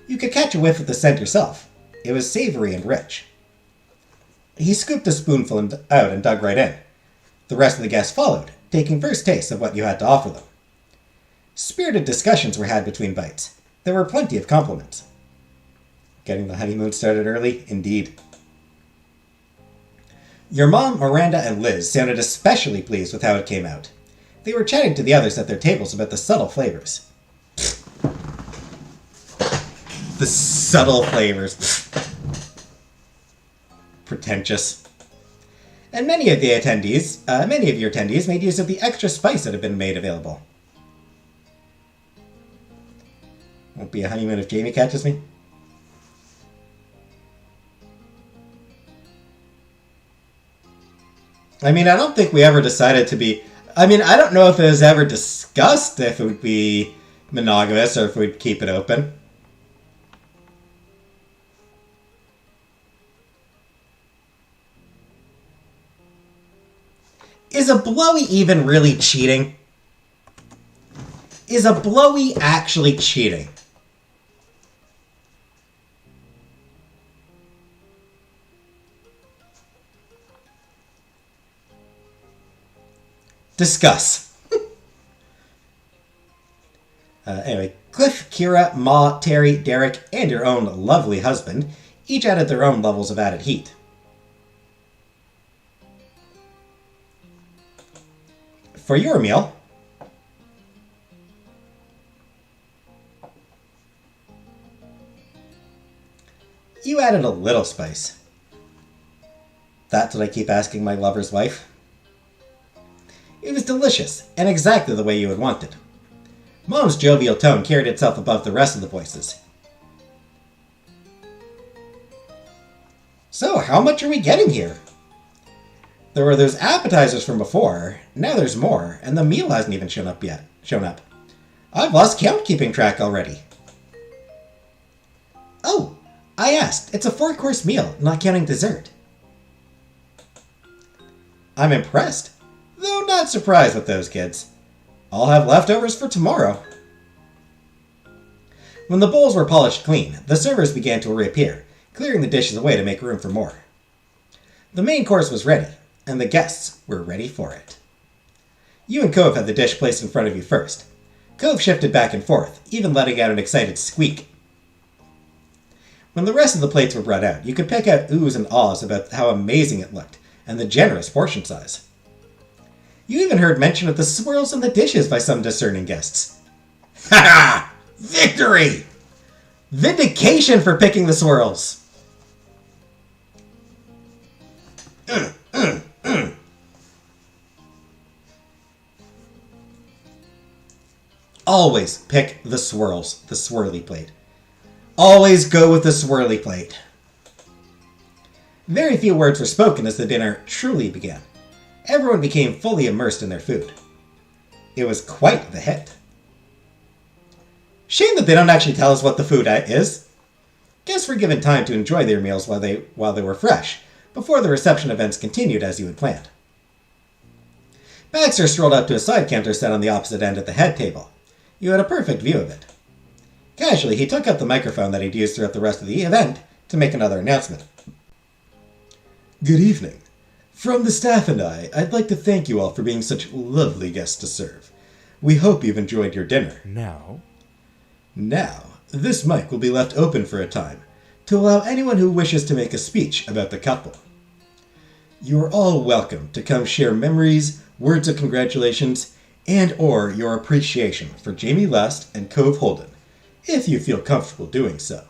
You could catch a whiff of the scent yourself. It was savory and rich. He scooped a spoonful out and dug right in. The rest of the guests followed, taking first tastes of what you had to offer them. Spirited discussions were had between bites. There were plenty of compliments. Getting the honeymoon started early, indeed. Your mom, Miranda, and Liz sounded especially pleased with how it came out. They were chatting to the others at their tables about the subtle flavors. The subtle flavors. Pretentious. And many of your attendees made use of the extra spice that had been made available. Won't be a honeymoon if Jamie catches me. I mean, I don't think we ever decided to be... I mean, I don't know if it was ever discussed if it would be monogamous or if we'd keep it open. Is a blowy even really cheating? Is a blowy actually cheating? Discuss. Anyway, Cliff, Kira, Ma, Terry, Derek, and your own lovely husband each added their own levels of added heat. For your meal, you added a little spice. That's what I keep asking my lover's wife. It was delicious, and exactly the way you had wanted. Mom's jovial tone carried itself above the rest of the voices. So, how much are we getting here? There were those appetizers from before, now there's more, and the meal hasn't even shown up yet. I've lost count keeping track already. Oh, I asked. It's a 4-course meal, not counting dessert. I'm impressed, though not surprised with those kids. I'll have leftovers for tomorrow. When the bowls were polished clean, the servers began to reappear, clearing the dishes away to make room for more. The main course was ready, and the guests were ready for it. You and Cove had the dish placed in front of you first. Cove shifted back and forth, even letting out an excited squeak. When the rest of the plates were brought out, you could pick out oohs and ahs about how amazing it looked, and the generous portion size. You even heard mention of the swirls in the dishes by some discerning guests. Ha ha! Victory! Vindication for picking the swirls! Always pick the swirls, the swirly plate. Always go with the swirly plate. Very few words were spoken as the dinner truly began. Everyone became fully immersed in their food. It was quite the hit. Shame that they don't actually tell us what the food is. Guests were given time to enjoy their meals while they were fresh, before the reception events continued as you had planned. Baxter strolled up to a side counter set on the opposite end at the head table. You had a perfect view of it. Casually, he took up the microphone that he'd used throughout the rest of the event to make another announcement. Good evening. From the staff and I'd like to thank you all for being such lovely guests to serve. We hope you've enjoyed your dinner. Now, this mic will be left open for a time to allow anyone who wishes to make a speech about the couple. You are all welcome to come share memories, words of congratulations, and or your appreciation for Jamie Lust and Cove Holden, if you feel comfortable doing so.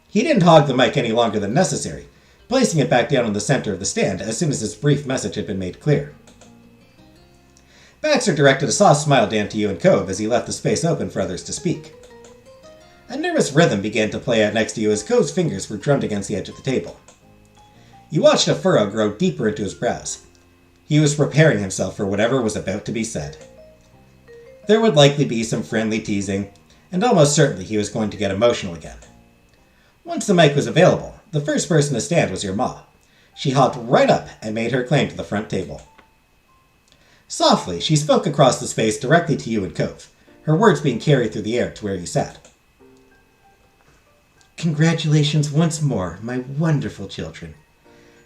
He didn't hog the mic any longer than necessary, placing it back down in the center of the stand as soon as his brief message had been made clear. Baxter directed a soft smile down to you and Cove as he left the space open for others to speak. A nervous rhythm began to play out next to you as Cove's fingers were drummed against the edge of the table. You watched a furrow grow deeper into his brows. He was preparing himself for whatever was about to be said. There would likely be some friendly teasing, and almost certainly he was going to get emotional again. Once the mic was available, the first person to stand was your ma. She hopped right up and made her claim to the front table. Softly, she spoke across the space directly to you and Cove, her words being carried through the air to where you sat. Congratulations once more, my wonderful children.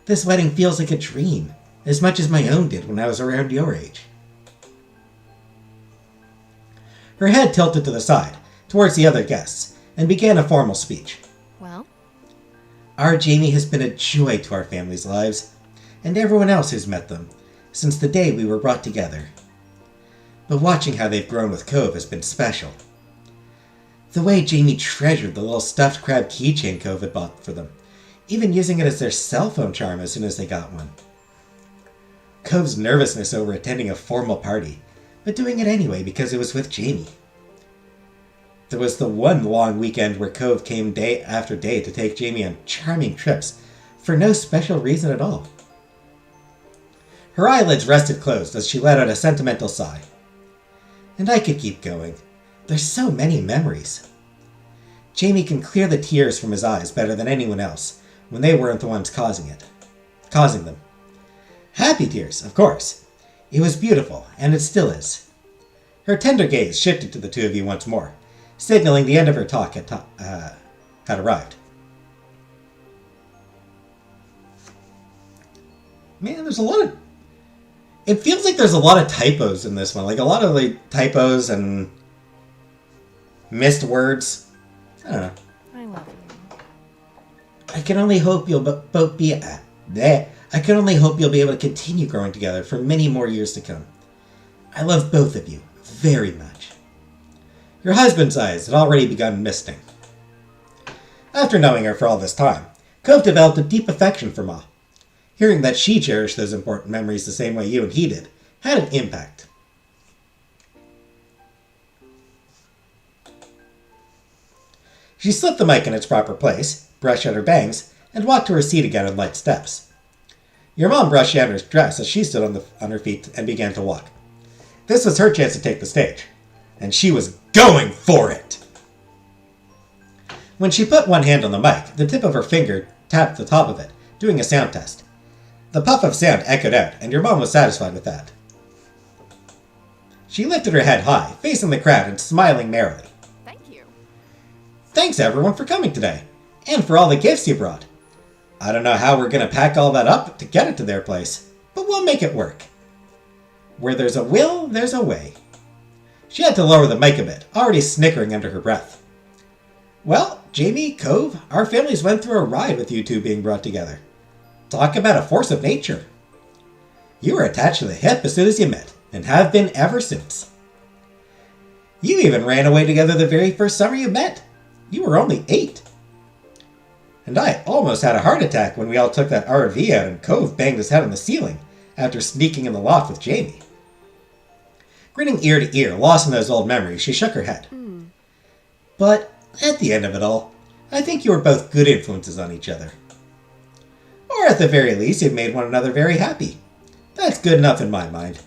This wedding feels like a dream, as much as my own did when I was around your age. Her head tilted to the side, towards the other guests, and began a formal speech. Well? Our Jamie has been a joy to our family's lives, and everyone else who's met them, since the day we were brought together. But watching how they've grown with Cove has been special. The way Jamie treasured the little stuffed crab keychain Cove had bought for them, even using it as their cell phone charm as soon as they got one. Cove's nervousness over attending a formal party, but doing it anyway because it was with Jamie. There was the one long weekend where Cove came day after day to take Jamie on charming trips for no special reason at all. Her eyelids rested closed as she let out a sentimental sigh. And I could keep going. There's so many memories. Jamie can clear the tears from his eyes better than anyone else when they weren't the ones causing them. Happy tears, of course. It was beautiful, and it still is. Her tender gaze shifted to the two of you once more, signaling the end of her talk had arrived. Man, there's a lot of... It feels like there's a lot of typos in this one. Like, a lot of, typos and missed words. I don't know. I love you. I can only hope you'll both be... I can only hope you'll be able to continue growing together for many more years to come. I love both of you very much. Your husband's eyes had already begun misting. After knowing her for all this time, Cove developed a deep affection for Ma. Hearing that she cherished those important memories the same way you and he did had an impact. She slipped the mic in its proper place, brushed out her bangs, and walked to her seat again in light steps. Your mom brushed down her dress as she stood on her feet and began to walk. This was her chance to take the stage, and she was going for it! When she put one hand on the mic, the tip of her finger tapped the top of it, doing a sound test. The puff of sound echoed out, and your mom was satisfied with that. She lifted her head high, facing the crowd and smiling merrily. Thank you. Thanks everyone for coming today, and for all the gifts you brought. I don't know how we're going to pack all that up to get it to their place, but we'll make it work. Where there's a will, there's a way. She had to lower the mic a bit, already snickering under her breath. Well, Jamie, Cove, our families went through a ride with you two being brought together. Talk about a force of nature. You were attached to the hip as soon as you met, and have been ever since. You even ran away together the very first summer you met. You were only 8. And I almost had a heart attack when we all took that RV out and Cove banged his head on the ceiling after sneaking in the loft with Jamie. Grinning ear to ear, lost in those old memories, she shook her head. But at the end of it all, I think you were both good influences on each other. Or at the very least, you've made one another very happy. That's good enough in my mind.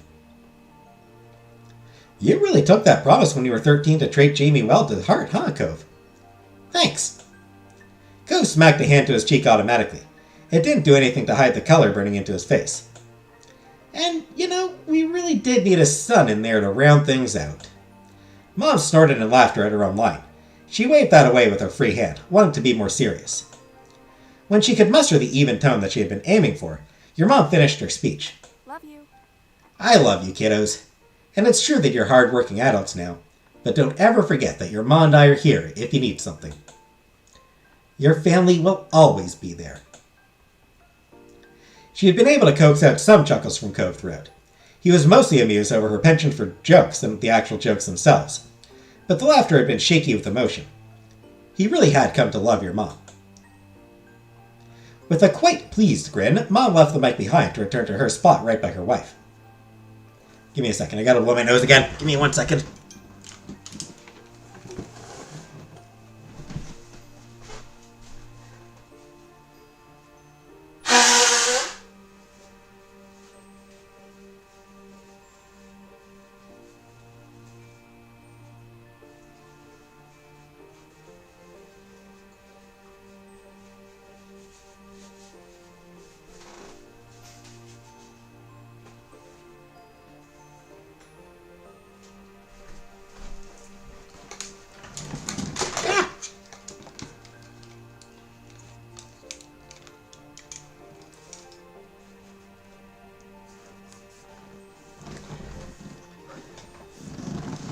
You really took that promise when you were 13 to treat Jamie well to heart, huh, Cove? Thanks. Cove smacked a hand to his cheek automatically. It didn't do anything to hide the color burning into his face. And, we really did need a son in there to round things out. Mom snorted in laughter at her own line. She waved that away with her free hand, wanting to be more serious. When she could muster the even tone that she had been aiming for, your mom finished her speech. Love you. I love you, kiddos. And it's true that you're hard-working adults now, but don't ever forget that your mom and I are here if you need something. Your family will always be there. She had been able to coax out some chuckles from Cove throughout. He was mostly amused over her penchant for jokes than the actual jokes themselves, but the laughter had been shaky with emotion. He really had come to love your mom. With a quite pleased grin, Mom left the mic behind to return to her spot right by her wife. Give me a second, I gotta blow my nose again. Give me 1 second.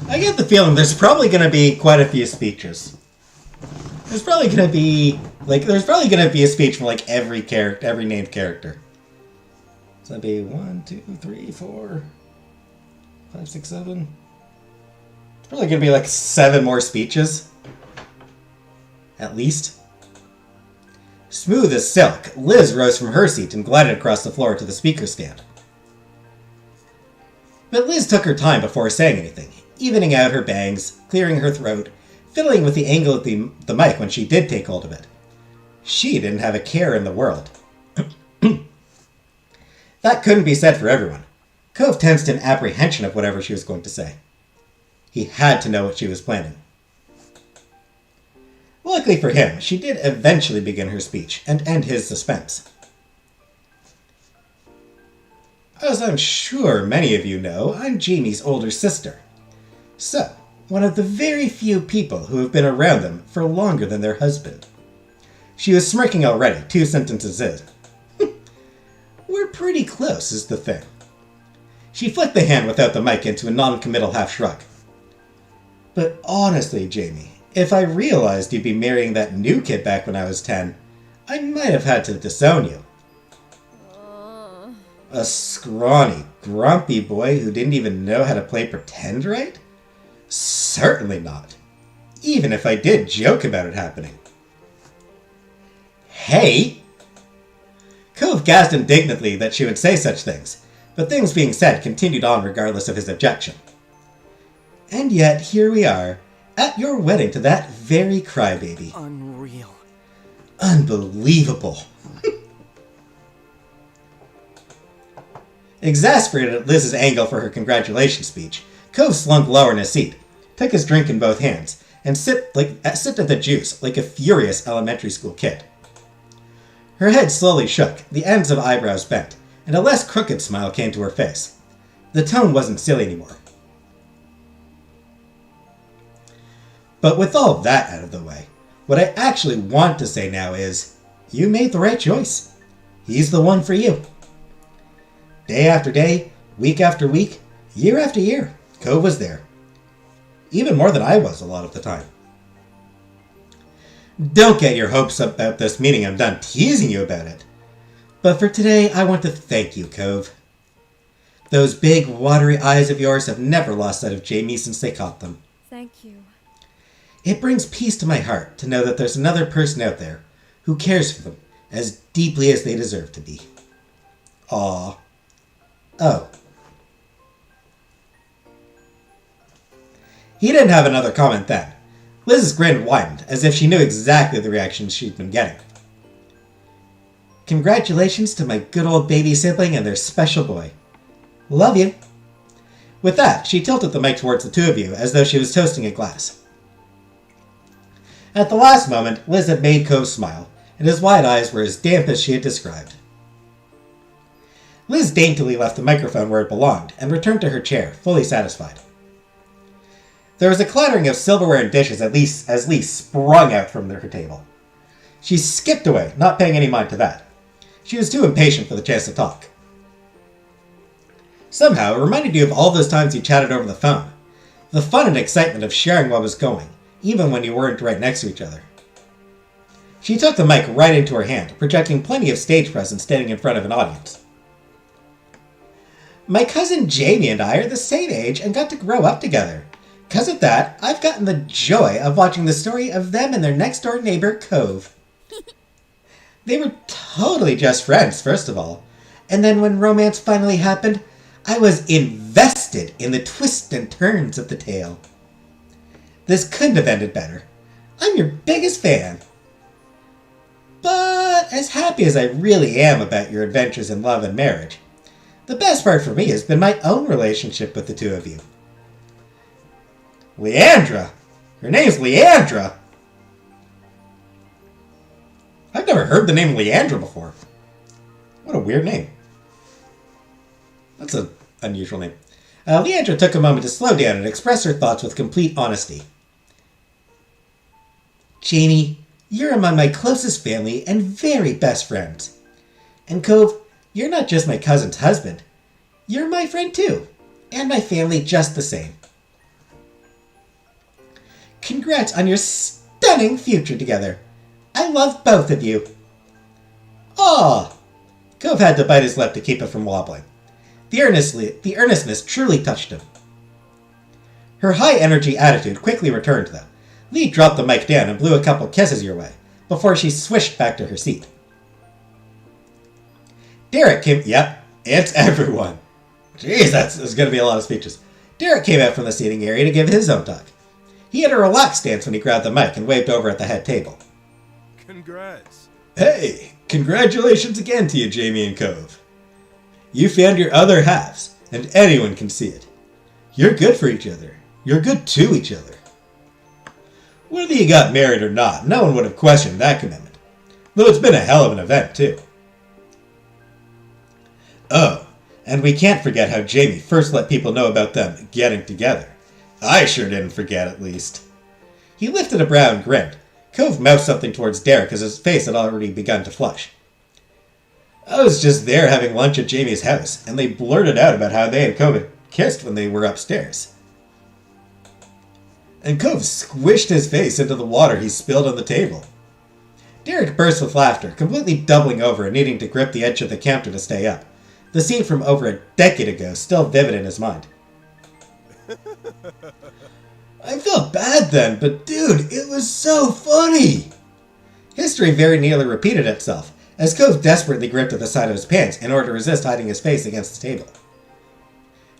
I get the feeling there's probably going to be quite a few speeches. There's probably going to be a speech from every character, every named character. So that'd be 1, 2, 3, 4, 5, 6, 7. It's probably going to be 7 more speeches. At least. Smooth as silk, Liz rose from her seat and glided across the floor to the speaker stand. But Liz took her time before saying anything, evening out her bangs, clearing her throat, fiddling with the angle of the mic when she did take hold of it. She didn't have a care in the world. That couldn't be said for everyone. Cove tensed in apprehension of whatever she was going to say. He had to know what she was planning. Luckily for him, she did eventually begin her speech and end his suspense. As I'm sure many of you know, I'm Jamie's older sister. So, one of the very few people who have been around them for longer than their husband. She was smirking already, 2 sentences in. We're pretty close, is the thing. She flicked the hand without the mic into a non-committal half shrug. But honestly, Jamie, if I realized you'd be marrying that new kid back when I was 10, I might have had to disown you. A scrawny, grumpy boy who didn't even know how to play pretend right? Certainly not. Even if I did joke about it happening. Hey! Cove gasped indignantly that she would say such things, but things being said continued on regardless of his objection. And yet, here we are, at your wedding to that very crybaby. Unreal. Unbelievable. Exasperated at Liz's angle for her congratulations speech, Cove slunk lower in his seat, took his drink in both hands, and sipped at the juice like a furious elementary school kid. Her head slowly shook, the ends of eyebrows bent, and a less crooked smile came to her face. The tone wasn't silly anymore. But with all that out of the way, what I actually want to say now is, you made the right choice. He's the one for you. Day after day, week after week, year after year, Cove was there. Even more than I was a lot of the time. Don't get your hopes up about this meaning I'm done teasing you about it. But for today, I want to thank you, Cove. Those big, watery eyes of yours have never lost sight of Jamie since they caught them. Thank you. It brings peace to my heart to know that there's another person out there who cares for them as deeply as they deserve to be. Aww. Oh. He didn't have another comment then. Liz's grin widened, as if she knew exactly the reaction she'd been getting. Congratulations to my good old baby sibling and their special boy. Love you. With that, she tilted the mic towards the two of you, as though she was toasting a glass. At the last moment, Liz had made Cove smile, and his wide eyes were as damp as she had described. Liz daintily left the microphone where it belonged, and returned to her chair, fully satisfied. There was a clattering of silverware and dishes as Lee sprung out from her table. She skipped away, not paying any mind to that. She was too impatient for the chance to talk. Somehow, it reminded you of all those times you chatted over the phone. The fun and excitement of sharing what was going, even when you weren't right next to each other. She took the mic right into her hand, projecting plenty of stage presence standing in front of an audience. My cousin Jamie and I are the same age and got to grow up together. Because of that, I've gotten the joy of watching the story of them and their next-door neighbor, Cove. They were totally just friends, first of all. And then when romance finally happened, I was invested in the twists and turns of the tale. This couldn't have ended better. I'm your biggest fan. But as happy as I really am about your adventures in love and marriage, the best part for me has been my own relationship with the two of you. Leandra? Her name's Leandra? I've never heard the name Leandra before. What a weird name. That's an unusual name. Leandra took a moment to slow down and express her thoughts with complete honesty. Jamie, you're among my closest family and very best friends. And Cove, you're not just my cousin's husband. You're my friend too. And my family just the same. Congrats on your stunning future together. I love both of you. Aw! Cove had to bite his lip to keep it from wobbling. The earnestness truly touched him. Her high-energy attitude quickly returned, though. Lee dropped the mic down and blew a couple kisses your way, before she swished back to her seat. Derek came... Yep, it's everyone. Jeez, there's going to be a lot of speeches. Derek came out from the seating area to give his own talk. He had a relaxed stance when he grabbed the mic and waved over at the head table. Congrats. Hey, congratulations again to you, Jamie and Cove. You found your other halves, and anyone can see it. You're good for each other. You're good to each other. Whether you got married or not, no one would have questioned that commitment. Though it's been a hell of an event, too. Oh, And we can't forget how Jamie first let people know about them getting together. I sure didn't forget, at least. He lifted a brow and grinned. Cove mouthed something towards Derek as his face had already begun to flush. I was just there having lunch at Jamie's house, and they blurted out about how they and Cove had kissed when they were upstairs. And Cove squished his face into the water he spilled on the table. Derek burst with laughter, completely doubling over and needing to grip the edge of the counter to stay up. The scene from over a decade ago still vivid in his mind. I felt bad then, but dude, it was so funny! History very nearly repeated itself, as Cove desperately gripped at the side of his pants in order to resist hiding his face against the table.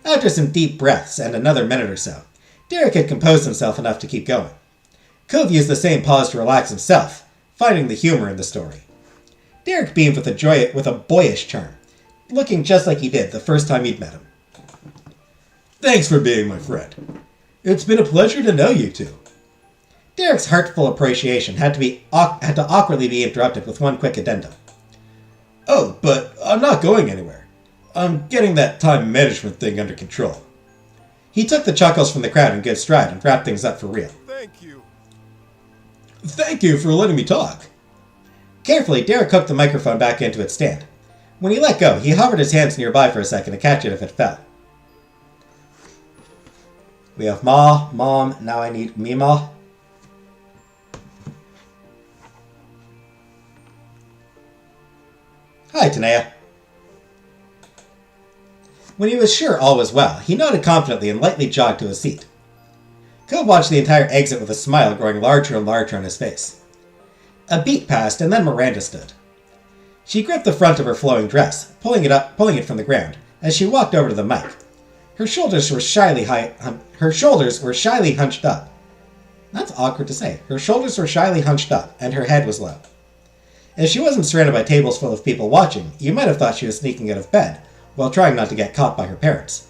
After some deep breaths and another minute or so, Derek had composed himself enough to keep going. Cove used the same pause to relax himself, finding the humor in the story. Derek beamed with a boyish charm, looking just like he did the first time he'd met him. Thanks for being my friend. It's been a pleasure to know you two. Derek's heartful appreciation had to awkwardly be interrupted with one quick addendum. Oh, but I'm not going anywhere. I'm getting that time management thing under control. He took the chuckles from the crowd in good stride and wrapped things up for real. Thank you. Thank you for letting me talk. Carefully, Derek hooked the microphone back into its stand. When he let go, he hovered his hands nearby for a second to catch it if it fell. We have Ma, Mom, now I need Mima. Hi, Tanea. When he was sure all was well, he nodded confidently and lightly jogged to his seat. Cove watched the entire exit with a smile growing larger and larger on his face. A beat passed, and then Miranda stood. She gripped the front of her flowing dress, pulling it from the ground, as she walked over to the mic. Her shoulders were shyly hunched up. That's awkward to say. Her shoulders were shyly hunched up, and her head was low. If she wasn't surrounded by tables full of people watching, you might have thought she was sneaking out of bed, while trying not to get caught by her parents.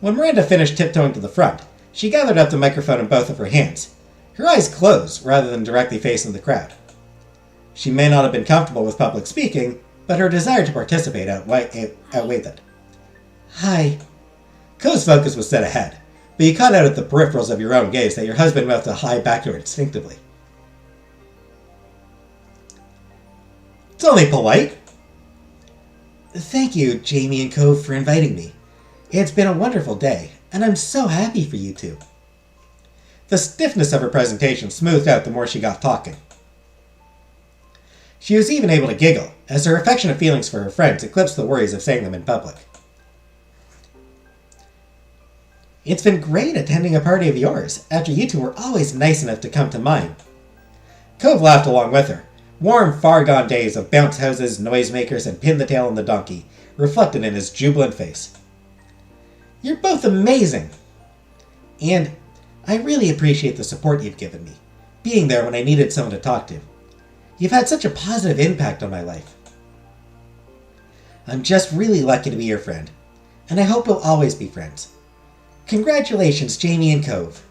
When Miranda finished tiptoeing to the front, she gathered up the microphone in both of her hands, her eyes closed rather than directly facing the crowd. She may not have been comfortable with public speaking, but her desire to participate outweighed that. Hi. Cove's focus was set ahead, but you caught out at the peripherals of your own gaze that your husband mouthed a high backdoor instinctively. It's only polite. Thank you, Jamie and Cove, for inviting me. It's been a wonderful day, and I'm so happy for you two. The stiffness of her presentation smoothed out the more she got talking. She was even able to giggle, as her affectionate feelings for her friends eclipsed the worries of saying them in public. It's been great attending a party of yours, after you two were always nice enough to come to mine. Cove laughed along with her. Warm, far-gone days of bounce houses, noisemakers, and pin the tail on the donkey reflected in his jubilant face. You're both amazing! And I really appreciate the support you've given me, being there when I needed someone to talk to. You've had such a positive impact on my life. I'm just really lucky to be your friend, and I hope we'll always be friends. Congratulations, Jamie and Cove.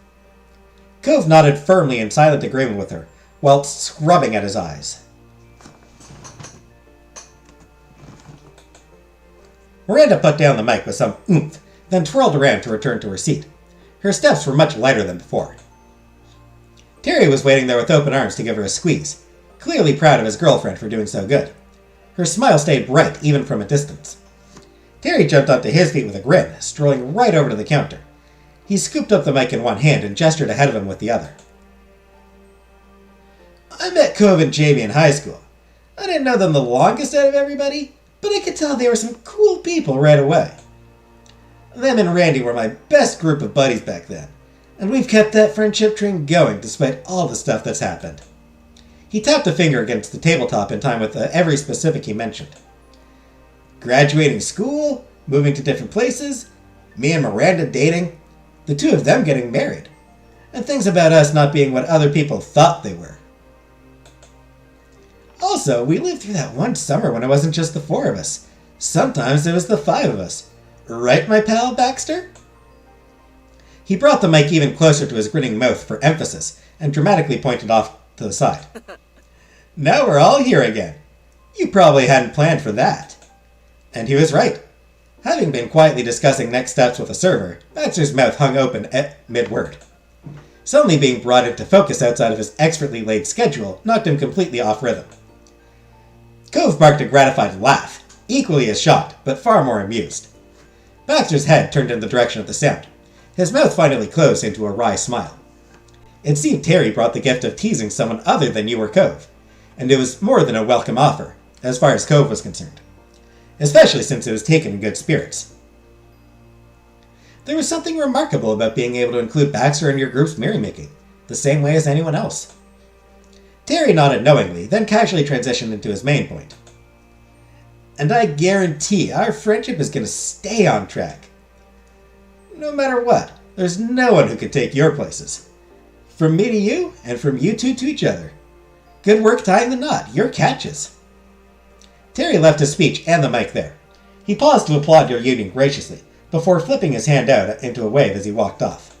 Cove nodded firmly in silent agreement with her, whilst scrubbing at his eyes. Miranda put down the mic with some oomph, then twirled around to return to her seat. Her steps were much lighter than before. Terry was waiting there with open arms to give her a squeeze, clearly proud of his girlfriend for doing so good. Her smile stayed bright even from a distance. Terry jumped onto his feet with a grin, strolling right over to the counter. He scooped up the mic in one hand and gestured ahead of him with the other. I met Cove and Jamie in high school. I didn't know them the longest out of everybody, but I could tell they were some cool people right away. Them and Randy were my best group of buddies back then, and we've kept that friendship train going despite all the stuff that's happened. He tapped a finger against the tabletop in time with every specific he mentioned. Graduating school, moving to different places, me and Miranda dating, the two of them getting married, and things about us not being what other people thought they were. Also, we lived through that one summer when it wasn't just the four of us. Sometimes it was the five of us. Right, my pal Baxter? He brought the mic even closer to his grinning mouth for emphasis and dramatically pointed off to the side. Now we're all here again. You probably hadn't planned for that. And he was right. Having been quietly discussing next steps with a server, Baxter's mouth hung open at mid-word. Suddenly being brought into focus outside of his expertly laid schedule knocked him completely off rhythm. Cove barked a gratified laugh, equally as shocked, but far more amused. Baxter's head turned in the direction of the sound. His mouth finally closed into a wry smile. It seemed Terry brought the gift of teasing someone other than you or Cove, and it was more than a welcome offer, as far as Cove was concerned. Especially since it was taken in good spirits. There was something remarkable about being able to include Baxter in your group's merrymaking, the same way as anyone else. Terry nodded knowingly, then casually transitioned into his main point. And I guarantee our friendship is going to stay on track. No matter what, there's no one who can take your places. From me to you, and from you two to each other. Good work tying the knot, your catches. Terry left his speech and the mic there. He paused to applaud your union graciously, before flipping his hand out into a wave as he walked off.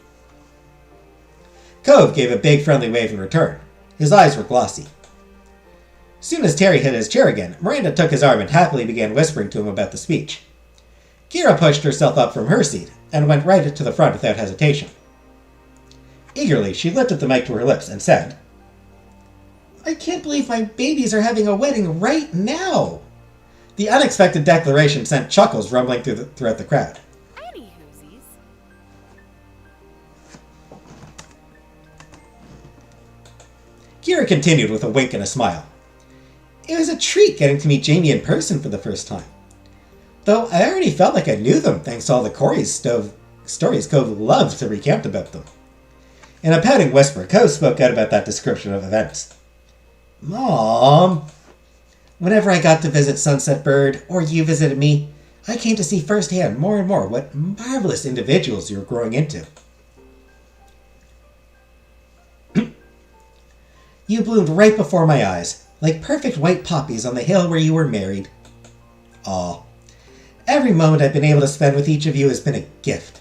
Cove gave a big friendly wave in return. His eyes were glossy. Soon as Terry hit his chair again, Miranda took his arm and happily began whispering to him about the speech. Kira pushed herself up from her seat and went right to the front without hesitation. Eagerly, she lifted the mic to her lips and said, "I can't believe my babies are having a wedding right now!" The unexpected declaration sent chuckles rumbling throughout the crowd. Any whoosies. Kira continued with a wink and a smile. It was a treat getting to meet Jamie in person for the first time. Though I already felt like I knew them thanks to all the Corey's stories Cove loved to recount about them. In a pouting whisper, Cove spoke out about that description of events. Mom! Whenever I got to visit Sunset Bird, or you visited me, I came to see firsthand more and more what marvelous individuals you were growing into. You bloomed right before my eyes, like perfect white poppies on the hill where you were married. Aw. Every moment I've been able to spend with each of you has been a gift.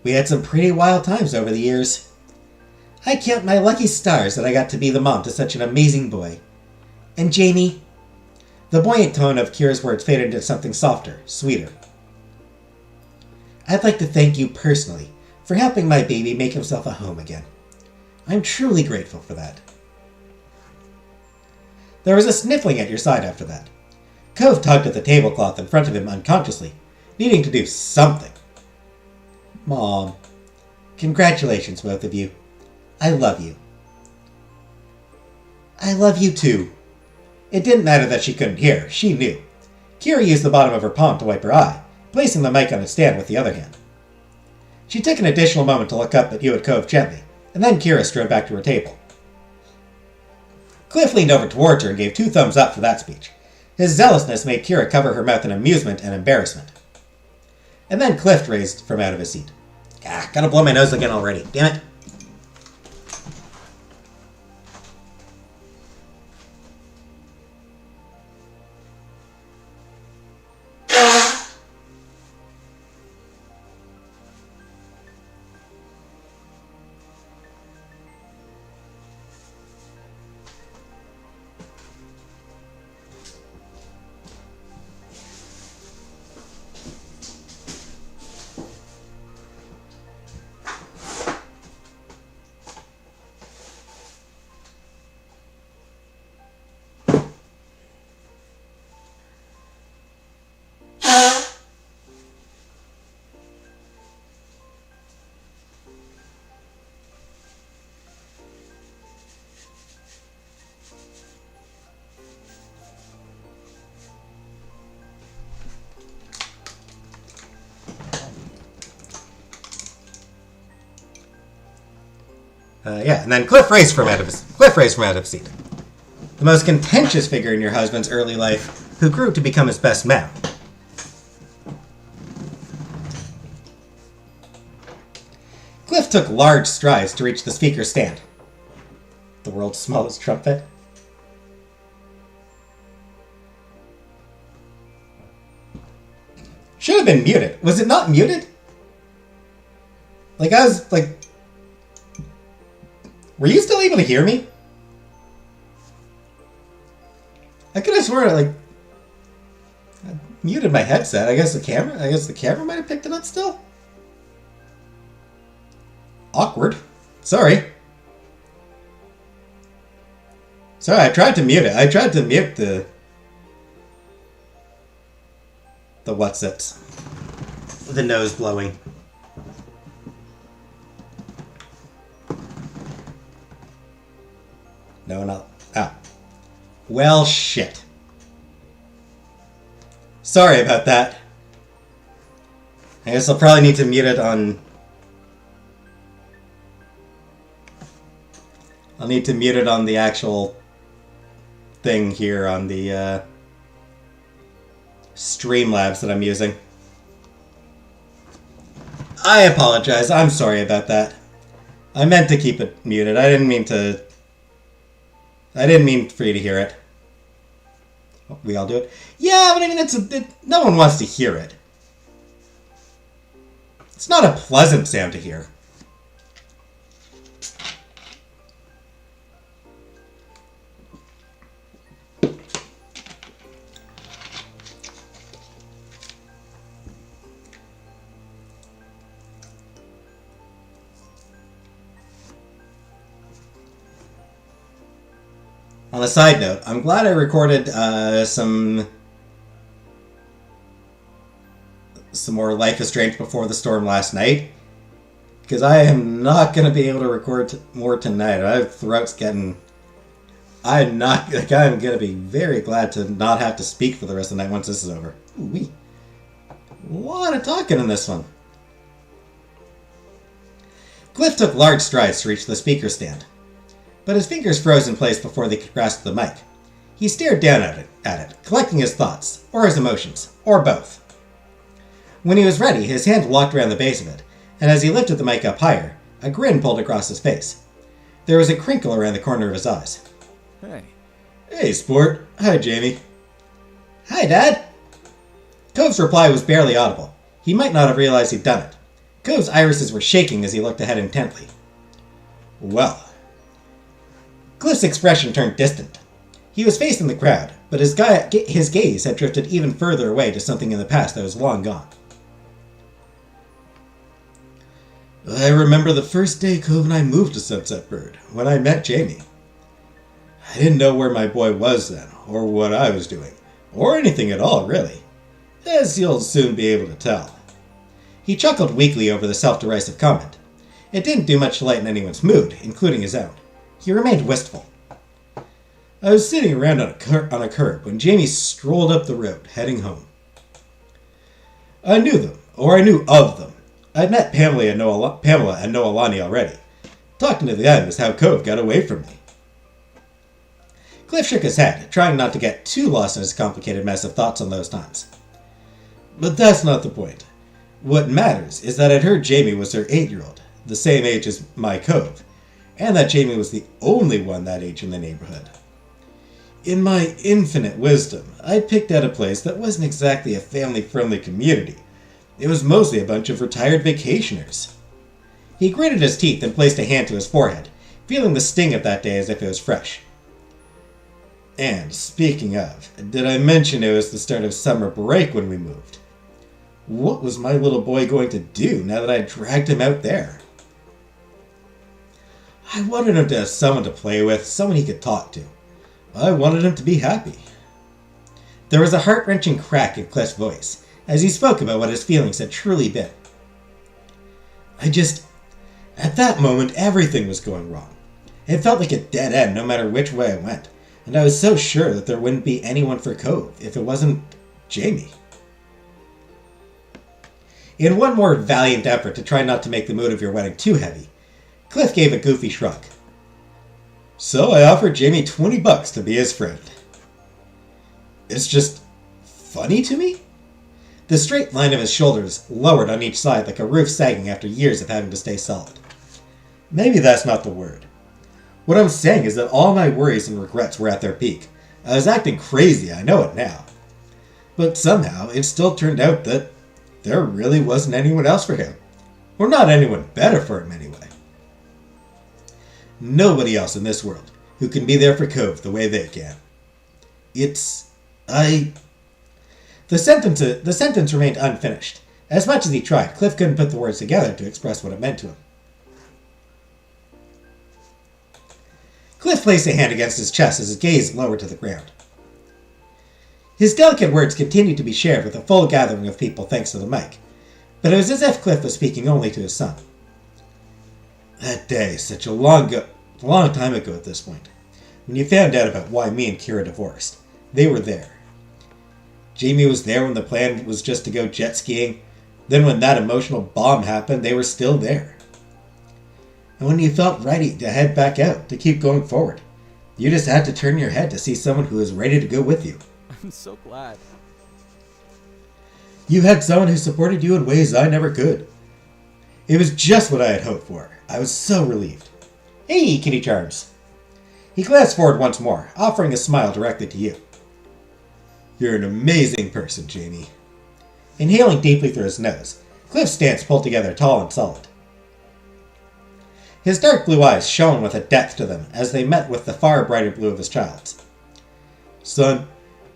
We had some pretty wild times over the years. I count my lucky stars that I got to be the mom to such an amazing boy. And Jamie, the buoyant tone of Kira's words faded into something softer, sweeter. I'd like to thank you personally for helping my baby make himself a home again. I'm truly grateful for that. There was a sniffling at your side after that. Cove tugged at the tablecloth in front of him unconsciously, needing to do something. Mom, congratulations, both of you. I love you. I love you too. It didn't matter that she couldn't hear, she knew. Kira used the bottom of her palm to wipe her eye, placing the mic on its stand with the other hand. She took an additional moment to look up at you and Cove gently, and then Kira strode back to her table. Cliff leaned over towards her and gave 2 thumbs up for that speech. His zealousness made Kira cover her mouth in amusement and embarrassment. And then Cliff raised from out of his seat. Gotta blow my nose again already, damn it. And then Cliff raised from out of his seat. The most contentious figure in your husband's early life, who grew to become his best man. Cliff took large strides to reach the speaker's stand. The world's smallest trumpet. Should have been muted. Was it not muted? I was were you still able to hear me? I could have sworn, muted my headset. I guess the camera might have picked it up still. Awkward. Sorry. Sorry, I tried to mute it. I tried to mute the what's-its. The nose blowing. No, not... Ah. Well, shit. Sorry about that. I guess I'll probably need to mute it on... I'll need to mute it on the actual thing here on the Streamlabs that I'm using. I apologize. I'm sorry about that. I meant to keep it muted. I didn't mean for you to hear it. We all do it? Yeah, but I mean, no one wants to hear it. It's not a pleasant sound to hear. On a side note, I'm glad I recorded some more Life is Strange Before the Storm last night, because I am not going to be able to record more tonight. My throat's getting... I'm going to be very glad to not have to speak for the rest of the night once this is over. Ooh-wee. A lot of talking in this one. Cliff took large strides to reach the speaker stand, but his fingers froze in place before they could grasp the mic. He stared down at it, collecting his thoughts, or his emotions, or both. When he was ready, his hand walked around the base of it, and as he lifted the mic up higher, a grin pulled across his face. There was a crinkle around the corner of his eyes. Hey. Hey, sport. Hi, Jamie. Hi, Dad. Cove's reply was barely audible. He might not have realized he'd done it. Cove's irises were shaking as he looked ahead intently. Well... Cliff's expression turned distant. He was facing the crowd, but his gaze had drifted even further away to something in the past that was long gone. I remember the first day Cove and I moved to Sunset Bird, when I met Jamie. I didn't know where my boy was then, or what I was doing, or anything at all, really, as you'll soon be able to tell. He chuckled weakly over the self-derisive comment. It didn't do much to lighten anyone's mood, including his own. He remained wistful. I was sitting around on a curb when Jamie strolled up the road, heading home. I knew them, or I knew of them. I'd met Pamela and Noelani already. Talking to them is how Cove got away from me. Cliff shook his head, trying not to get too lost in his complicated mess of thoughts on those times. But that's not the point. What matters is that I'd heard Jamie was her 8-year-old, the same age as my Cove, and that Jamie was the only one that age in the neighborhood. In my infinite wisdom, I picked out a place that wasn't exactly a family-friendly community. It was mostly a bunch of retired vacationers. He gritted his teeth and placed a hand to his forehead, feeling the sting of that day as if it was fresh. And, speaking of, did I mention it was the start of summer break when we moved? What was my little boy going to do now that I dragged him out there? I wanted him to have someone to play with, someone he could talk to. I wanted him to be happy. There was a heart-wrenching crack in Cliff's voice as he spoke about what his feelings had truly been. At that moment, everything was going wrong. It felt like a dead end no matter which way I went, and I was so sure that there wouldn't be anyone for Cove if it wasn't Jamie. In one more valiant effort to try not to make the mood of your wedding too heavy, Cliff gave a goofy shrug. So I offered Jamie $20 to be his friend. It's just funny to me? The straight line of his shoulders lowered on each side like a roof sagging after years of having to stay solid. Maybe that's not the word. What I'm saying is that all my worries and regrets were at their peak. I was acting crazy, I know it now. But somehow it still turned out that there really wasn't anyone else for him. Or not anyone better for him anyway. Nobody else in this world who can be there for Cove the way they can. The sentence remained unfinished. As much as he tried, Cliff couldn't put the words together to express what it meant to him. Cliff placed a hand against his chest as his gaze lowered to the ground. His delicate words continued to be shared with a full gathering of people thanks to the mic, but it was as if Cliff was speaking only to his son. That day, such a long time ago at this point, when you found out about why me and Kira divorced, they were there. Jamie was there when the plan was just to go jet skiing. Then when that emotional bomb happened, they were still there. And when you felt ready to head back out, to keep going forward, you just had to turn your head to see someone who was ready to go with you. I'm so glad. You had someone who supported you in ways I never could. It was just what I had hoped for. I was so relieved. Hey, Kitty Charms. He glanced forward once more, offering a smile directly to you. You're an amazing person, Jamie. Inhaling deeply through his nose, Cliff's stance pulled together tall and solid. His dark blue eyes shone with a depth to them as they met with the far brighter blue of his child's. Son,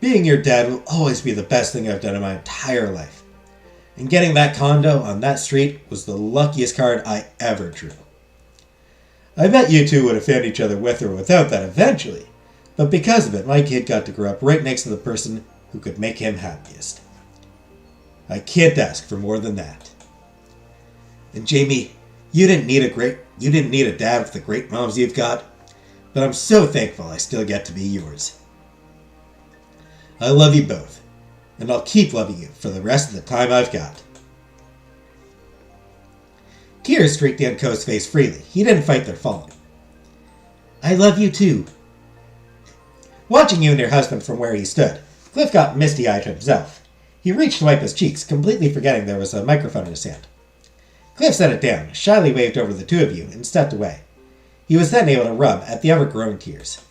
being your dad will always be the best thing I've done in my entire life. And getting that condo on that street was the luckiest card I ever drew. I bet you two would have found each other with or without that eventually, but because of it, my kid got to grow up right next to the person who could make him happiest. I can't ask for more than that. And Jamie, you didn't need a dad with the great moms you've got, but I'm so thankful I still get to be yours. I love you both, and I'll keep loving you for the rest of the time I've got. Tears streaked down Ko's face freely. He didn't fight their falling. I love you too. Watching you and your husband from where he stood, Cliff got misty-eyed himself. He reached to wipe his cheeks, completely forgetting there was a microphone in his hand. Cliff set it down, shyly waved over the two of you, and stepped away. He was then able to rub at the ever-growing tears.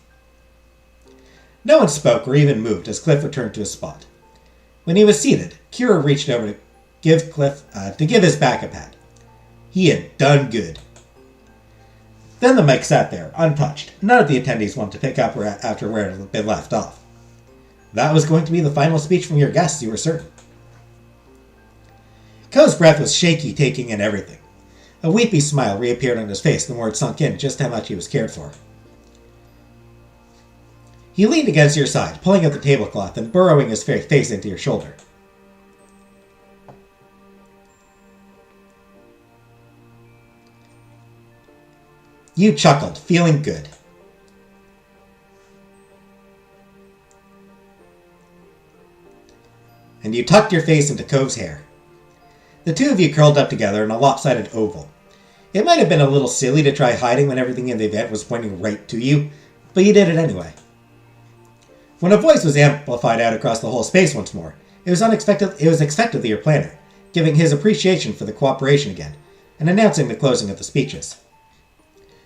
No one spoke or even moved as Cliff returned to his spot. When he was seated, Kira reached over to give his back a pat. He had done good. Then the mic sat there, untouched. None of the attendees wanted to pick up after where it had been left off. That was going to be the final speech from your guests, you were certain. Ko's breath was shaky, taking in everything. A weepy smile reappeared on his face the more it sunk in just how much he was cared for. He leaned against your side, pulling out the tablecloth and burrowing his face into your shoulder. You chuckled, feeling good. And you tucked your face into Kove's hair. The two of you curled up together in a lopsided oval. It might have been a little silly to try hiding when everything in the event was pointing right to you, but you did it anyway. When a voice was amplified out across the whole space once more, it was expectedly your planner, giving his appreciation for the cooperation again, and announcing the closing of the speeches.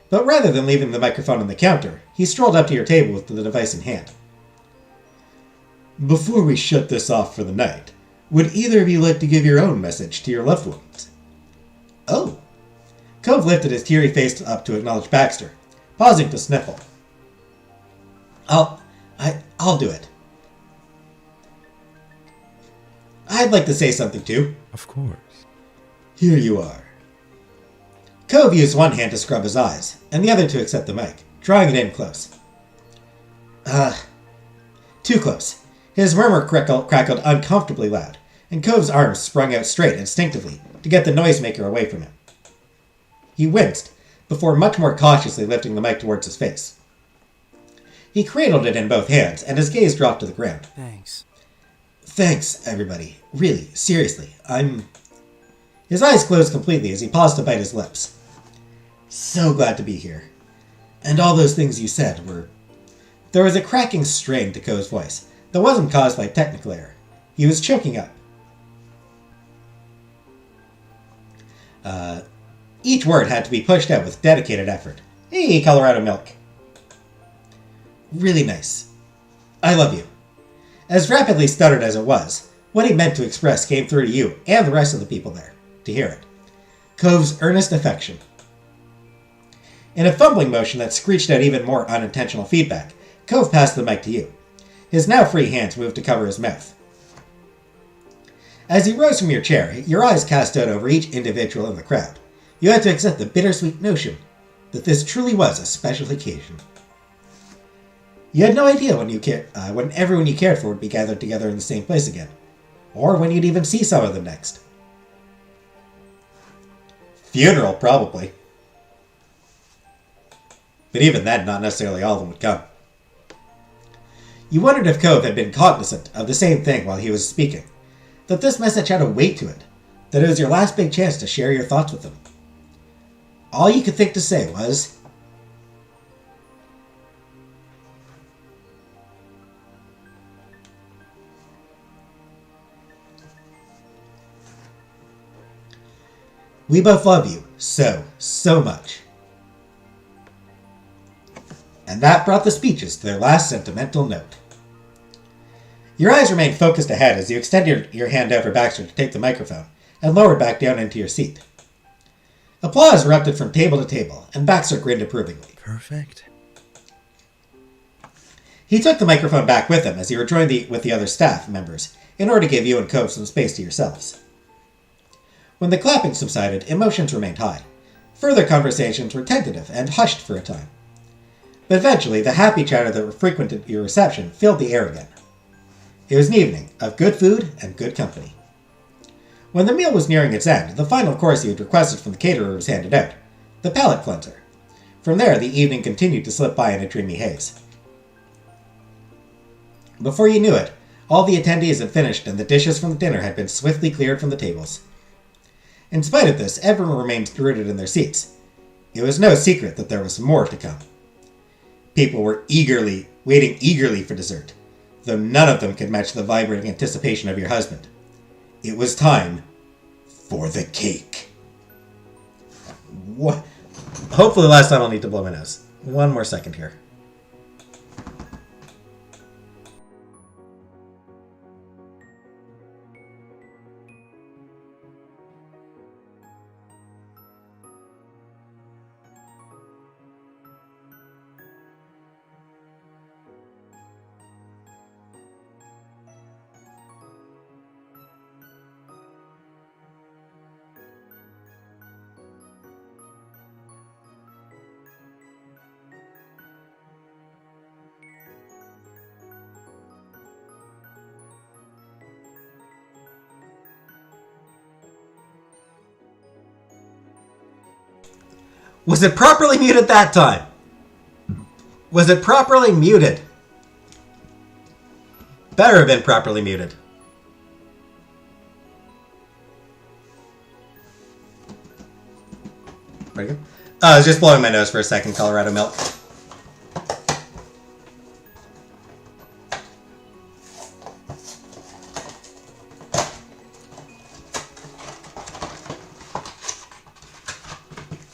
But rather than leaving the microphone on the counter, he strolled up to your table with the device in hand. Before we shut this off for the night, would either of you like to give your own message to your loved ones? Oh. Cove lifted his teary face up to acknowledge Baxter, pausing to sniffle. I'll do it. I'd like to say something too. Of course. Here you are. Cove used one hand to scrub his eyes, and the other to accept the mic, drawing it in close. Too close. His murmur crackled uncomfortably loud, and Cove's arms sprung out straight instinctively to get the noisemaker away from him. He winced, before much more cautiously lifting the mic towards his face. He cradled it in both hands, and his gaze dropped to the ground. Thanks, everybody. Really, seriously, His eyes closed completely as he paused to bite his lips. So glad to be here. And all those things you said were... There was a cracking strain to Ko's voice that wasn't caused by technical error. He was choking up. Each word had to be pushed out with dedicated effort. Hey, Colorado Milk. Really nice. I love you. As rapidly stuttered as it was, what he meant to express came through to you and the rest of the people there, to hear it. Cove's earnest affection. In a fumbling motion that screeched out even more unintentional feedback, Cove passed the mic to you. His now free hands moved to cover his mouth. As you rose from your chair, your eyes cast out over each individual in the crowd. You had to accept the bittersweet notion that this truly was a special occasion. You had no idea when everyone you cared for would be gathered together in the same place again, or when you'd even see some of them next. Funeral, probably. But even then, not necessarily all of them would come. You wondered if Cove had been cognizant of the same thing while he was speaking, that this message had a weight to it, that it was your last big chance to share your thoughts with them. All you could think to say was, "We both love you so much." And that brought the speeches to their last sentimental note. Your eyes remained focused ahead as you extended your hand out for Baxter to take the microphone and lowered back down into your seat. Applause erupted from table to table, and Baxter grinned approvingly. Perfect. He took the microphone back with him as he rejoined with the other staff members in order to give you and Cove some space to yourselves. When the clapping subsided, emotions remained high. Further conversations were tentative and hushed for a time. But eventually, the happy chatter that frequented your reception filled the air again. It was an evening of good food and good company. When the meal was nearing its end, the final course you had requested from the caterer was handed out, the palate cleanser. From there, the evening continued to slip by in a dreamy haze. Before you knew it, all the attendees had finished and the dishes from the dinner had been swiftly cleared from the tables. In spite of this, everyone remained rooted in their seats. It was no secret that there was more to come. People were waiting eagerly for dessert, though none of them could match the vibrating anticipation of your husband. It was time for the cake. What? Hopefully last time I'll need to blow my nose. One more second here. Was it properly muted that time? Was it properly muted? Better have been properly muted. Ready to go? I was just blowing my nose for a second, Colorado milk.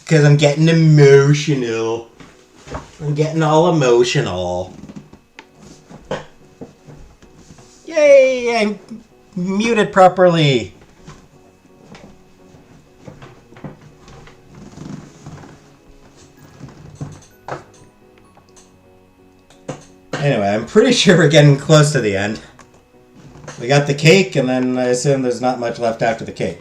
Because I'm getting emotional. I'm getting all emotional. Yay! I'm muted properly. Anyway, I'm pretty sure we're getting close to the end. We got the cake, and then I assume there's not much left after the cake.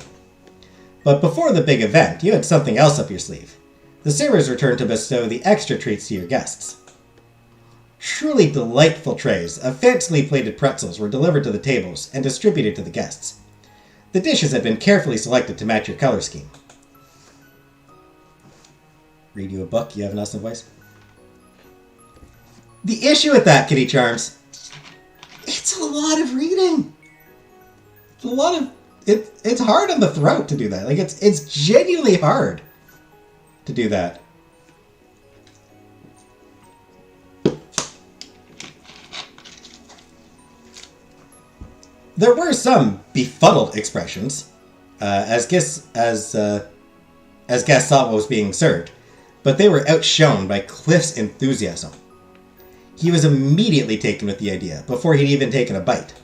But before the big event, you had something else up your sleeve. The servers returned to bestow the extra treats to your guests. Truly delightful trays of fancily plated pretzels were delivered to the tables and distributed to the guests. The dishes had been carefully selected to match your color scheme. Read you a book? You have an awesome voice? The issue with that, Kitty Charms, it's a lot of reading. It's a lot of... It's hard on the throat to do that. Like, it's genuinely hard to do that. There were some befuddled expressions as guests saw what was being served, but they were outshone by Cliff's enthusiasm. He was immediately taken with the idea before he'd even taken a bite.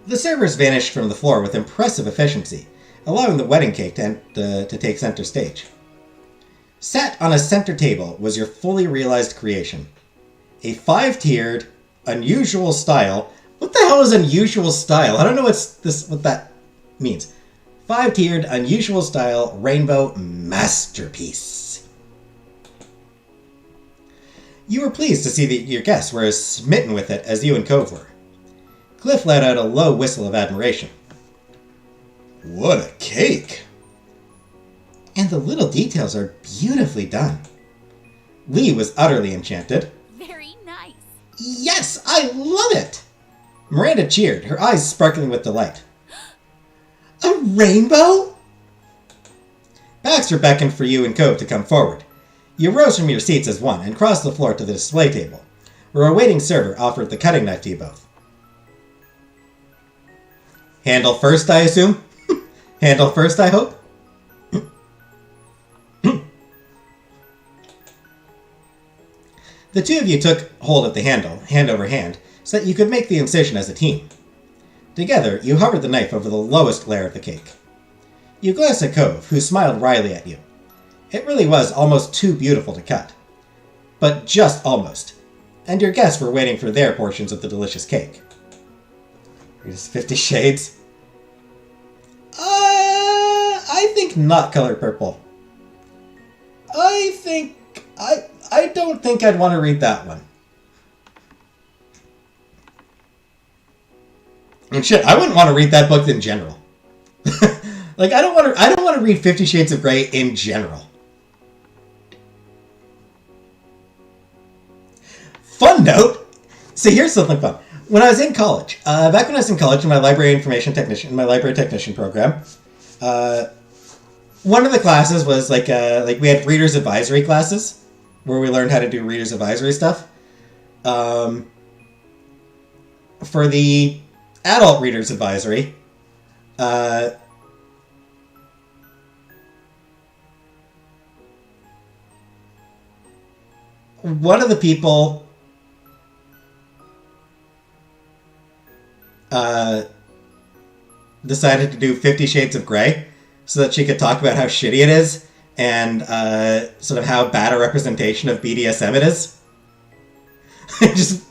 The servers vanished from the floor with impressive efficiency, allowing the wedding cake to take center stage. Set on a center table was your fully realized creation. A 5-tiered, unusual style... What the hell hell is unusual style? I don't know what that means. 5-tiered, unusual style, rainbow masterpiece. You were pleased to see that your guests were as smitten with it as you and Cove were. Cliff let out a low whistle of admiration. What a cake! And the little details are beautifully done. Lee was utterly enchanted. Very nice. Yes, I love it! Miranda cheered, her eyes sparkling with delight. A rainbow? Baxter beckoned for you and Cove to come forward. You rose from your seats as one and crossed the floor to the display table, where a waiting server offered the cutting knife to you both. Handle first, I assume? Handle first, I hope? The two of you took hold of the handle, hand over hand, so that you could make the incision as a team. Together, you hovered the knife over the lowest layer of the cake. You glanced at Cove, who smiled wryly at you. It really was almost too beautiful to cut. But just almost. And your guests were waiting for their portions of the delicious cake. Here's 50 Shades. I think not color purple. I don't think I'd want to read that one. And shit, I wouldn't want to read that book in general. Like, I don't want to read 50 Shades of Grey in general. Fun note. So here's something fun. When I was in college, back when I was in college in my library technician program, one of the classes was like we had readers advisory classes where we learned how to do readers advisory stuff. For the adult readers advisory, one of the people decided to do 50 Shades of Grey so that she could talk about how shitty it is and sort of how bad a representation of BDSM it is. Just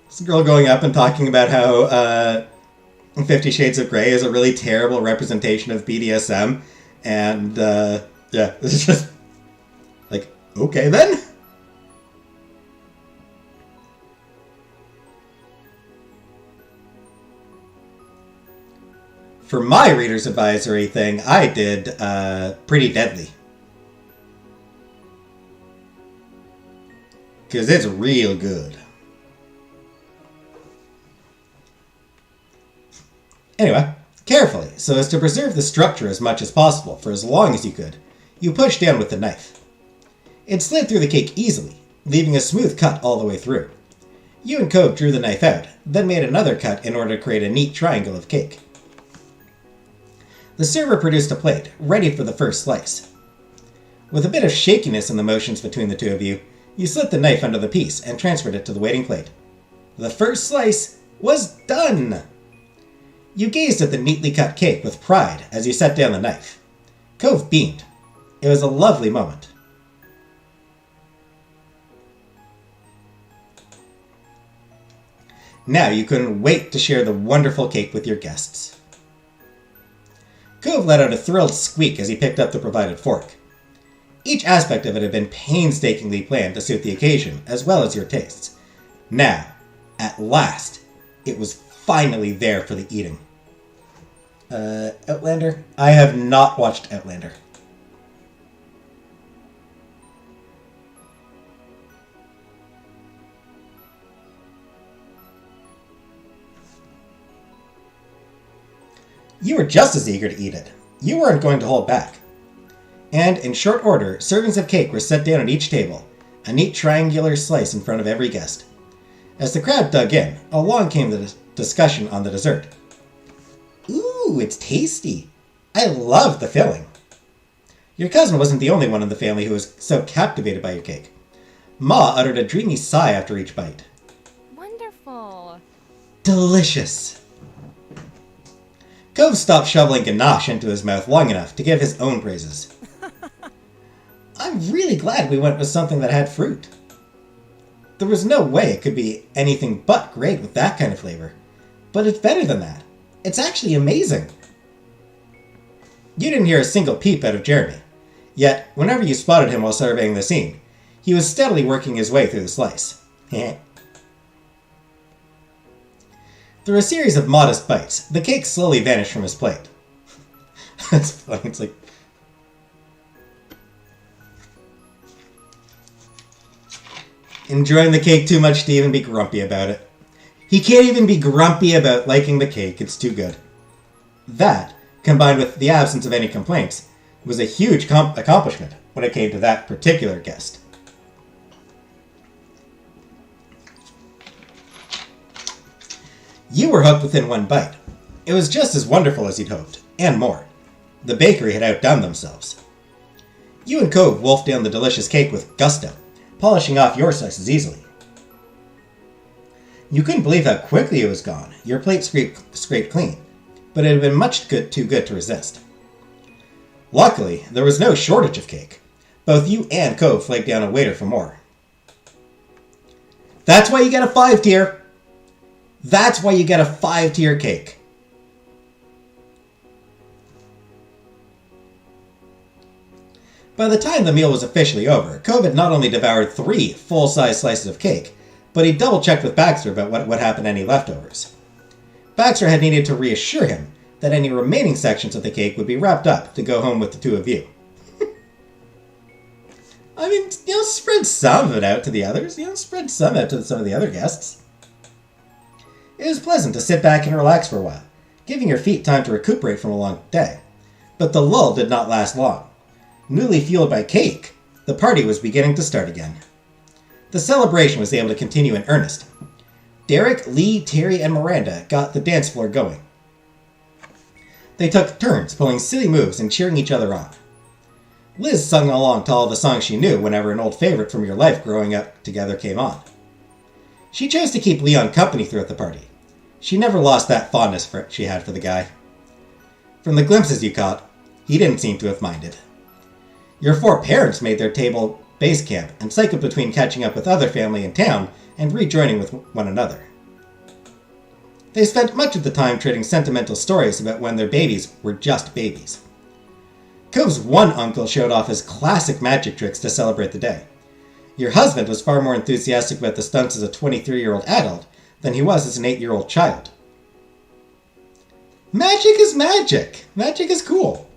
this girl going up and talking about how 50 Shades of Grey is a really terrible representation of BDSM, and yeah, it's just like, okay then. For my reader's advisory thing, I did Pretty Deadly. Because it's real good. Anyway, carefully, so as to preserve the structure as much as possible for as long as you could, you pushed down with the knife. It slid through the cake easily, leaving a smooth cut all the way through. You and Cove drew the knife out, then made another cut in order to create a neat triangle of cake. The server produced a plate, ready for the first slice. With a bit of shakiness in the motions between the two of you, you slipped the knife under the piece and transferred it to the waiting plate. The first slice was done! You gazed at the neatly cut cake with pride as you set down the knife. Cove beamed. It was a lovely moment. Now you couldn't wait to share the wonderful cake with your guests. Cove let out a thrilled squeak as he picked up the provided fork. Each aspect of it had been painstakingly planned to suit the occasion, as well as your tastes. Now, at last, it was finally there for the eating. Outlander? I have not watched Outlander. You were just as eager to eat it. You weren't going to hold back. And, in short order, servings of cake were set down at each table, a neat triangular slice in front of every guest. As the crowd dug in, along came the discussion on the dessert. Ooh, it's tasty. I love the filling. Your cousin wasn't the only one in the family who was so captivated by your cake. Ma uttered a dreamy sigh after each bite. Wonderful. Delicious. Cove stopped shoveling ganache into his mouth long enough to give his own praises. I'm really glad we went with something that had fruit. There was no way it could be anything but great with that kind of flavor. But it's better than that. It's actually amazing. You didn't hear a single peep out of Jeremy. Yet, whenever you spotted him while surveying the scene, he was steadily working his way through the slice. Through a series of modest bites, the cake slowly vanished from his plate. That's funny, it's like... Enjoying the cake too much to even be grumpy about it. He can't even be grumpy about liking the cake, it's too good. That, combined with the absence of any complaints, was a huge accomplishment when it came to that particular guest. You were hooked within one bite. It was just as wonderful as you'd hoped, and more. The bakery had outdone themselves. You and Cove wolfed down the delicious cake with gusto, polishing off your slices easily. You couldn't believe how quickly it was gone. Your plate scraped clean, but it had been too good to resist. Luckily, there was no shortage of cake. Both you and Cove flagged down a waiter for more. That's why you get a 5-tier! That's why you get a 5-tier cake. By the time the meal was officially over, Cove had not only devoured 3 full-size slices of cake, but he double-checked with Baxter about what happened to any leftovers. Baxter had needed to reassure him that any remaining sections of the cake would be wrapped up to go home with the two of you. I mean, spread some of it out to the others. Spread some out to some of the other guests. It was pleasant to sit back and relax for a while, giving your feet time to recuperate from a long day. But the lull did not last long. Newly fueled by cake, the party was beginning to start again. The celebration was able to continue in earnest. Derek, Lee, Terry, and Miranda got the dance floor going. They took turns pulling silly moves and cheering each other on. Liz sung along to all the songs she knew whenever an old favorite from your life growing up together came on. She chose to keep Leon company throughout the party. She never lost that fondness she had for the guy. From the glimpses you caught, he didn't seem to have minded. Your 4 parents made their table base camp and cycled between catching up with other family in town and rejoining with one another. They spent much of the time trading sentimental stories about when their babies were just babies. Cove's one uncle showed off his classic magic tricks to celebrate the day. Your husband was far more enthusiastic about the stunts as a 23-year-old adult than he was as an 8-year-old child. Magic is magic! Magic is cool!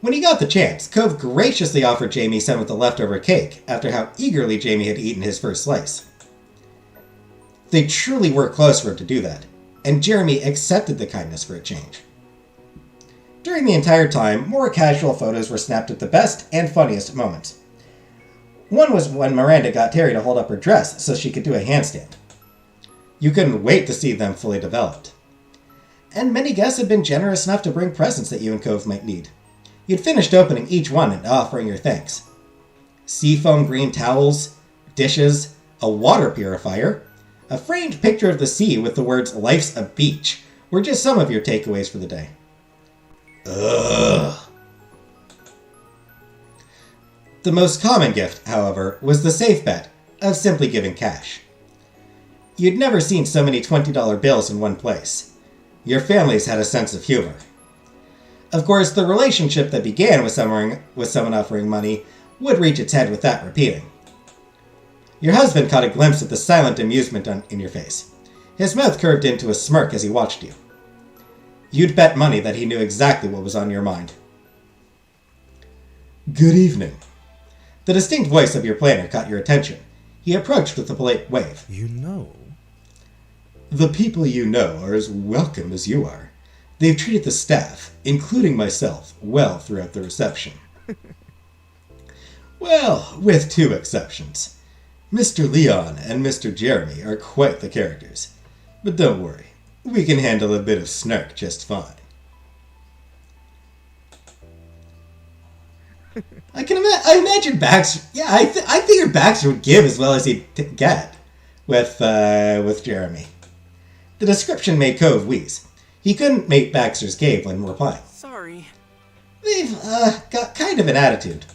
When he got the chance, Cove graciously offered Jamie some of the leftover cake after how eagerly Jamie had eaten his first slice. They truly were close for him to do that, and Jeremy accepted the kindness for a change. During the entire time, more casual photos were snapped at the best and funniest moments. One was when Miranda got Terry to hold up her dress so she could do a handstand. You couldn't wait to see them fully developed. And many guests had been generous enough to bring presents that you and Cove might need. You'd finished opening each one and offering your thanks. Seafoam green towels, dishes, a water purifier, a framed picture of the sea with the words "Life's a beach" were just some of your takeaways for the day. Ugh. The most common gift, however, was the safe bet of simply giving cash. You'd never seen so many $20 bills in one place. Your families had a sense of humor. Of course, the relationship that began with someone offering money would reach its head with that repeating. Your husband caught a glimpse of the silent amusement in your face. His mouth curved into a smirk as he watched you. You'd bet money that he knew exactly what was on your mind. Good evening. The distinct voice of your planner caught your attention. He approached with a polite wave. You know? The people you know are as welcome as you are. They've treated the staff, including myself, well throughout the reception. Well, with 2 exceptions. Mr. Leon and Mr. Jeremy are quite the characters. But don't worry, we can handle a bit of snark just fine. I imagine Baxter... Yeah, I figure Baxter would give as well as he'd get with Jeremy. The description made Cove wheeze. He couldn't make Baxter's cave when replying. Sorry. They've got kind of an attitude.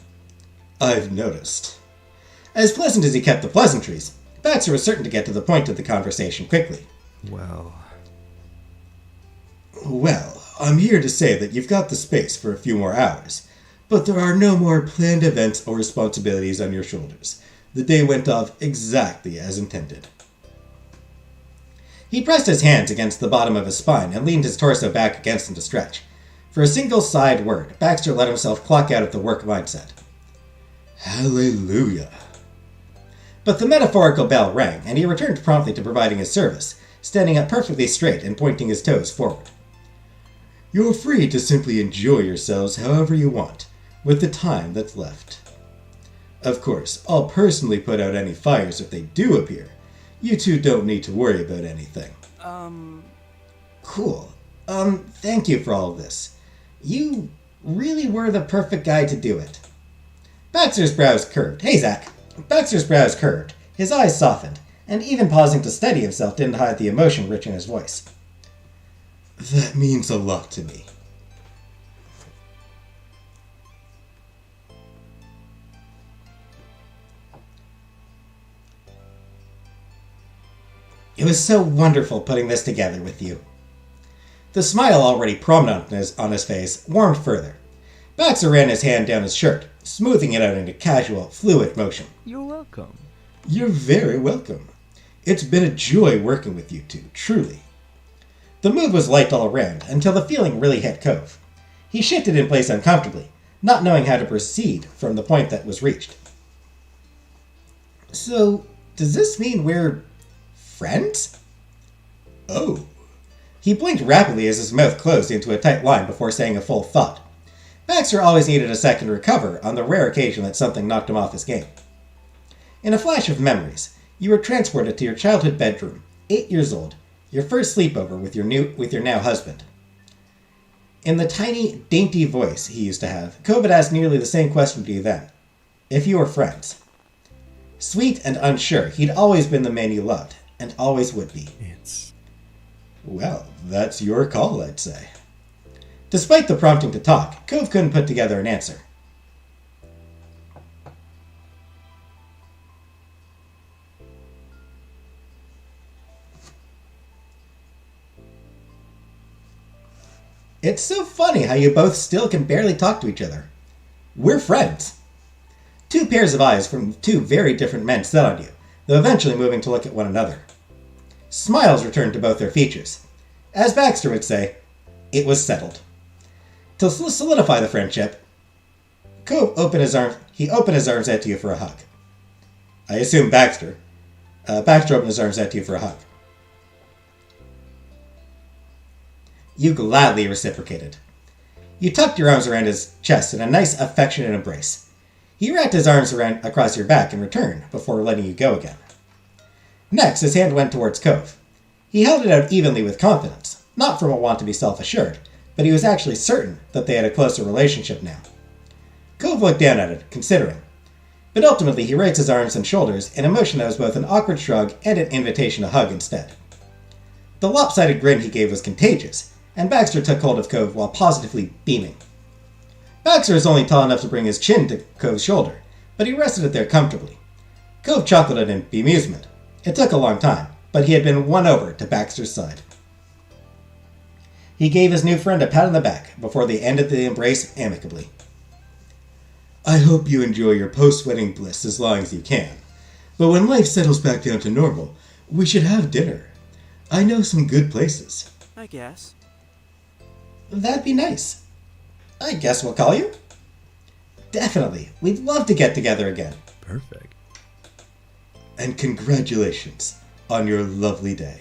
I've noticed. As pleasant as he kept the pleasantries, Baxter was certain to get to the point of the conversation quickly. Well, I'm here to say that you've got the space for a few more hours, but there are no more planned events or responsibilities on your shoulders. The day went off exactly as intended. He pressed his hands against the bottom of his spine and leaned his torso back against him to stretch. For a single side word, Baxter let himself clock out of the work mindset. Hallelujah. But the metaphorical bell rang, and he returned promptly to providing his service, standing up perfectly straight and pointing his toes forward. You're free to simply enjoy yourselves however you want, with the time that's left. Of course, I'll personally put out any fires if they do appear. You two don't need to worry about anything. Cool. Thank you for all of this. You really were the perfect guy to do it. Baxter's brows curved. Hey, Zach. Baxter's brows curved, his eyes softened, and even pausing to steady himself didn't hide the emotion rich in his voice. That means a lot to me. It was so wonderful putting this together with you. The smile already prominent on his face warmed further. Baxter ran his hand down his shirt, smoothing it out into casual, fluid motion. you're welcome. You're very welcome. It's been a joy working with you two, truly. The mood was light all around until the feeling really hit Cove. He shifted in place uncomfortably, not knowing how to proceed from the point that was reached. So, does this mean we're friends? Oh. He blinked rapidly as his mouth closed into a tight line before saying a full thought. Baxter always needed a second to recover on the rare occasion that something knocked him off his game. In a flash of memories, you were transported to your childhood bedroom, 8 years old, your first sleepover with your now husband. In the tiny, dainty voice he used to have, Cove had asked nearly the same question to you then. If you were friends. Sweet and unsure, he'd always been the man you loved, and always would be. Well, that's your call, I'd say. Despite the prompting to talk, Cove couldn't put together an answer. It's so funny how you both still can barely talk to each other. We're friends. Two pairs of eyes from two very different men set on you, though eventually moving to look at one another. Smiles returned to both their features. As Baxter would say, it was settled. To solidify the friendship, Cove opened his arms out to you for a hug. I assume Baxter opened his arms out to you for a hug. You gladly reciprocated. You tucked your arms around his chest in a nice, affectionate embrace. He wrapped his arms across your back in return before letting you go again. Next, his hand went towards Cove. He held it out evenly with confidence, not from a want to be self-assured, but he was actually certain that they had a closer relationship now. Cove looked down at it, considering. But ultimately he raised his arms and shoulders in a motion that was both an awkward shrug and an invitation to hug instead. The lopsided grin he gave was contagious, and Baxter took hold of Cove while positively beaming. Baxter was only tall enough to bring his chin to Cove's shoulder, but he rested it there comfortably. Cove chuckled at him in bemusement. It took a long time, but he had been won over to Baxter's side. He gave his new friend a pat on the back before they ended the embrace amicably. I hope you enjoy your post-wedding bliss as long as you can. But when life settles back down to normal, we should have dinner. I know some good places. I guess. That'd be nice. I guess we'll call you? Definitely. We'd love to get together again. Perfect. And congratulations on your lovely day.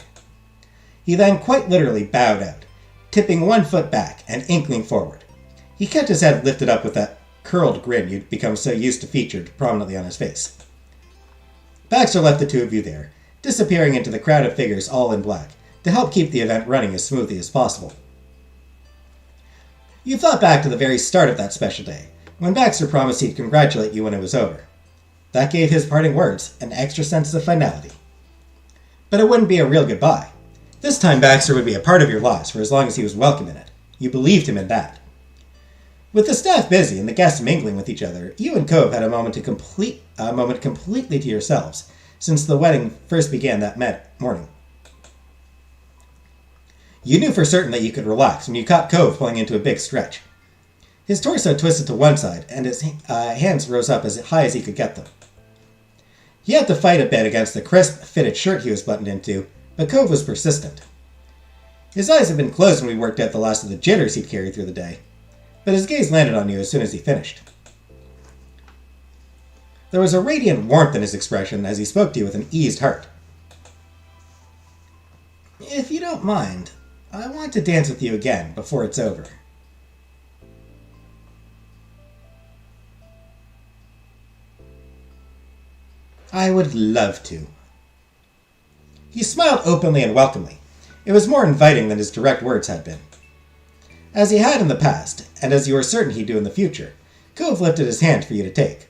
He then quite literally bowed out, tipping one foot back and inkling forward. He kept his head lifted up with that curled grin you'd become so used to featured prominently on his face. Baxter left the two of you there, disappearing into the crowd of figures all in black, to help keep the event running as smoothly as possible. You thought back to the very start of that special day, when Baxter promised he'd congratulate you when it was over. That gave his parting words an extra sense of finality. But it wouldn't be a real goodbye. This time Baxter would be a part of your lives for as long as he was welcome in it. You believed him in that. With the staff busy and the guests mingling with each other, you and Cove had a moment completely to yourselves since the wedding first began that morning. You knew for certain that you could relax when you caught Cove pulling into a big stretch. His torso twisted to one side, and his hands rose up as high as he could get them. He had to fight a bit against the crisp, fitted shirt he was buttoned into, but Cove was persistent. His eyes had been closed when we worked out the last of the jitters he'd carried through the day, but his gaze landed on you as soon as he finished. There was a radiant warmth in his expression as he spoke to you with an eased heart. "If you don't mind, I want to dance with you again before it's over." "I would love to." He smiled openly and welcomely. It was more inviting than his direct words had been. As he had in the past, and as you were certain he'd do in the future, Cove lifted his hand for you to take.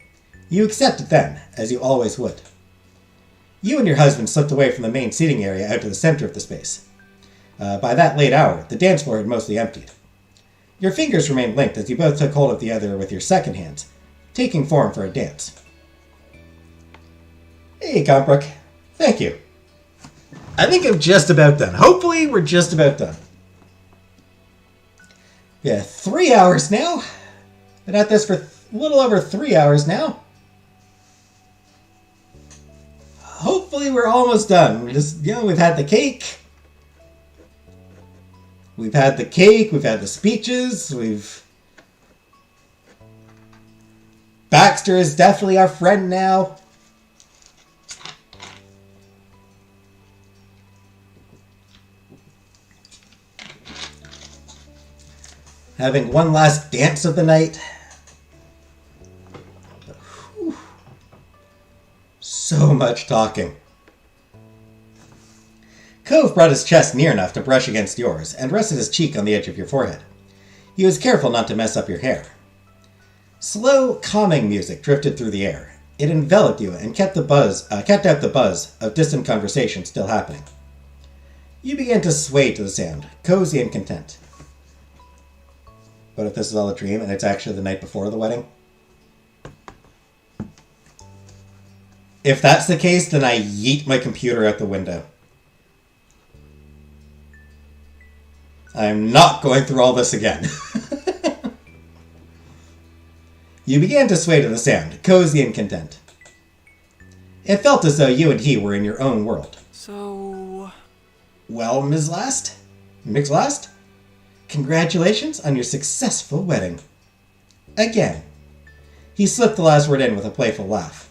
You accepted then, as you always would. You and your husband slipped away from the main seating area out to the center of the space. By that late hour, the dance floor had mostly emptied. Your fingers remained linked as you both took hold of the other with your second hands, taking form for a dance. "Hey, Compbrook. Thank you. I think I'm just about done. Hopefully, we're just about done." Yeah, 3 hours now. Been at this for a little over 3 hours now. Hopefully, we're almost done. We've had the cake. We've had the speeches, Baxter is definitely our friend now. Having one last dance of the night. Whew. So much talking. Cove brought his chest near enough to brush against yours and rested his cheek on the edge of your forehead. He was careful not to mess up your hair. Slow, calming music drifted through the air. It enveloped you and kept out the buzz of distant conversation still happening. You began to sway to the sound, cozy and content. What if this is all a dream and it's actually the night before the wedding? If that's the case, then I yeet my computer out the window. I'm not going through all this again. You began to sway to the sound, cozy and content. It felt as though you and he were in your own world. So... Well, Ms. Last? Congratulations on your successful wedding. Again. He slipped the last word in with a playful laugh.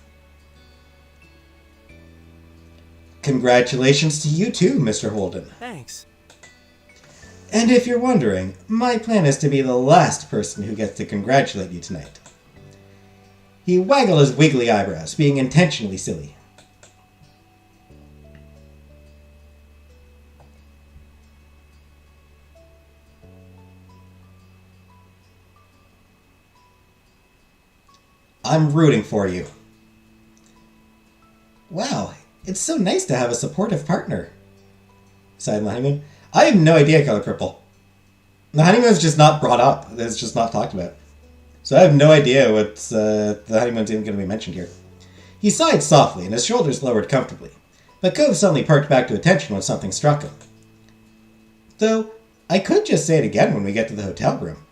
Congratulations to you too, Mr. Holden. Thanks. And if you're wondering, my plan is to be the last person who gets to congratulate you tonight. He waggled his wiggly eyebrows, being intentionally silly. I'm rooting for you. Wow, it's so nice to have a supportive partner, sighed the honeymoon. I have no idea, Color Purple. The honeymoon's just not brought up. It's just not talked about. So I have no idea what the honeymoon's even going to be mentioned here. He sighed softly, and his shoulders lowered comfortably. But Cove suddenly perked back to attention when something struck him. Though, I could just say it again when we get to the hotel room.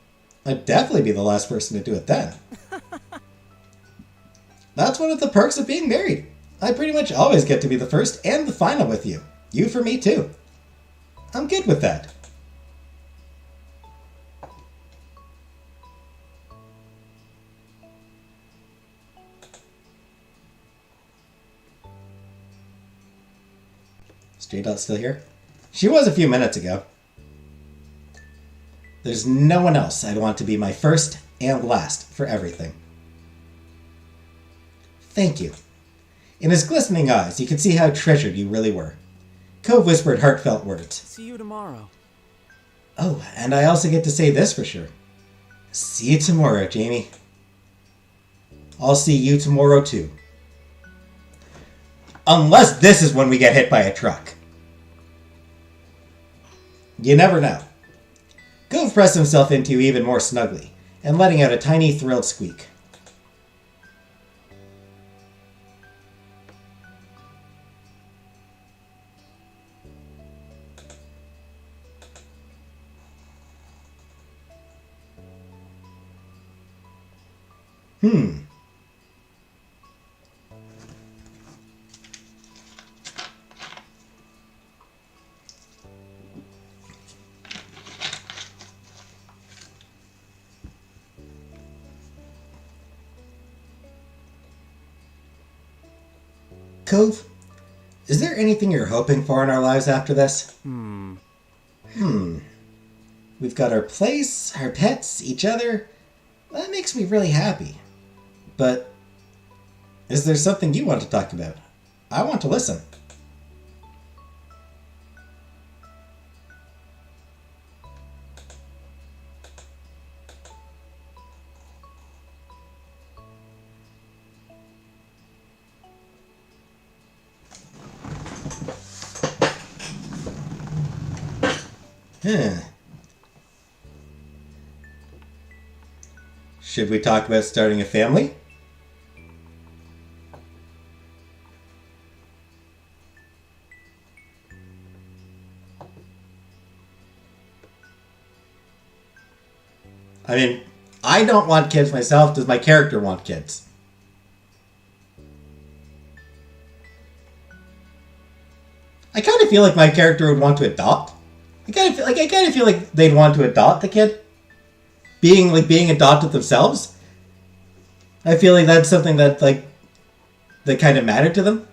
I'd definitely be the last person to do it then. That's one of the perks of being married. I pretty much always get to be the first and the final with you. You for me, too. I'm good with that. Straight out still here? She was a few minutes ago. There's no one else I'd want to be my first and last for everything. Thank you. In his glistening eyes, you could see how treasured you really were. Cove whispered heartfelt words. See you tomorrow. Oh, and I also get to say this for sure. See you tomorrow, Jamie. I'll see you tomorrow, too. Unless this is when we get hit by a truck. You never know. Cove pressed himself into you even more snugly, and letting out a tiny thrilled squeak. Hmm. Cove, is there anything you're hoping for in our lives after this? We've got our place, our pets, each other. That makes me really happy. But is there something you want to talk about? I want to listen. Should we talk about starting a family? I mean, I don't want kids myself. Does my character want kids? I kind of feel like my character would want to adopt. I kind of feel like they'd want to adopt the kid. Being adopted themselves. I feel like that's something that that kind of mattered to them.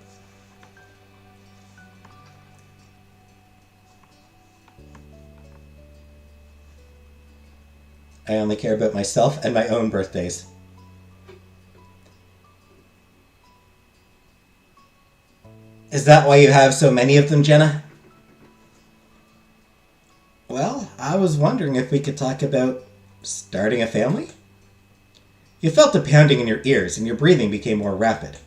I only care about myself and my own birthdays. Is that why you have so many of them, Jenna? Well, I was wondering if we could talk about starting a family? You felt the pounding in your ears and your breathing became more rapid.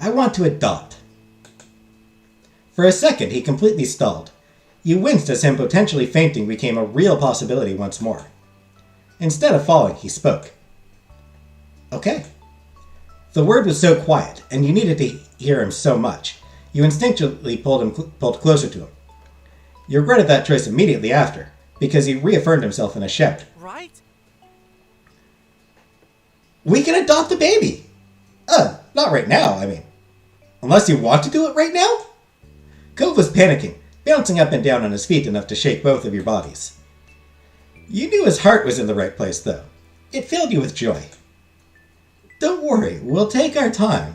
I want to adopt. For a second, he completely stalled. You winced as him potentially fainting became a real possibility once more. Instead of falling, he spoke. Okay. The word was so quiet, and you needed to hear him so much. You instinctively pulled closer to him. You regretted that choice immediately after, because he reaffirmed himself in a shout. Right? We can adopt a baby! Not right now, I mean. Unless you want to do it right now? Cove was panicking, bouncing up and down on his feet enough to shake both of your bodies. You knew his heart was in the right place, though. It filled you with joy. Don't worry, we'll take our time.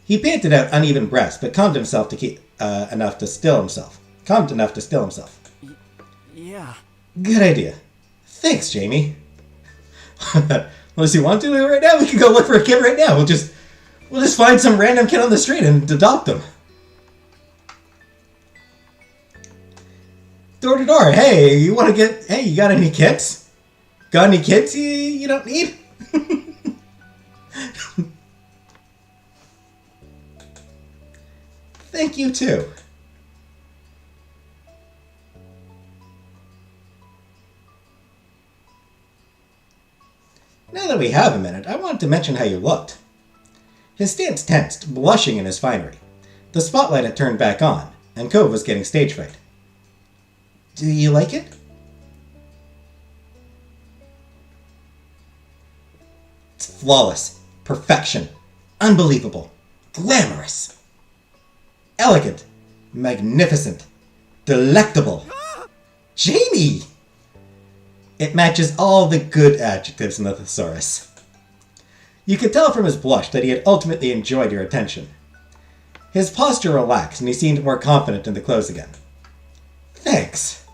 He panted out uneven breaths, but calmed enough to still himself. Yeah. Good idea. Thanks, Jamie. Unless you want to do it right now, we can go look for a kid right now. We'll just find some random kid on the street and adopt him. Door to door. Hey, you got any kids? Got any kids you don't need? Thank you, too. Now that we have a minute, I wanted to mention how you looked. His stance tensed, blushing in his finery. The spotlight had turned back on, and Cove was getting stage fright. Do you like it? It's flawless. Perfection. Unbelievable. Glamorous. Elegant. Magnificent. Delectable. Jamie! It matches all the good adjectives in the thesaurus. You could tell from his blush that he had ultimately enjoyed your attention. His posture relaxed and he seemed more confident in the clothes again. Thanks.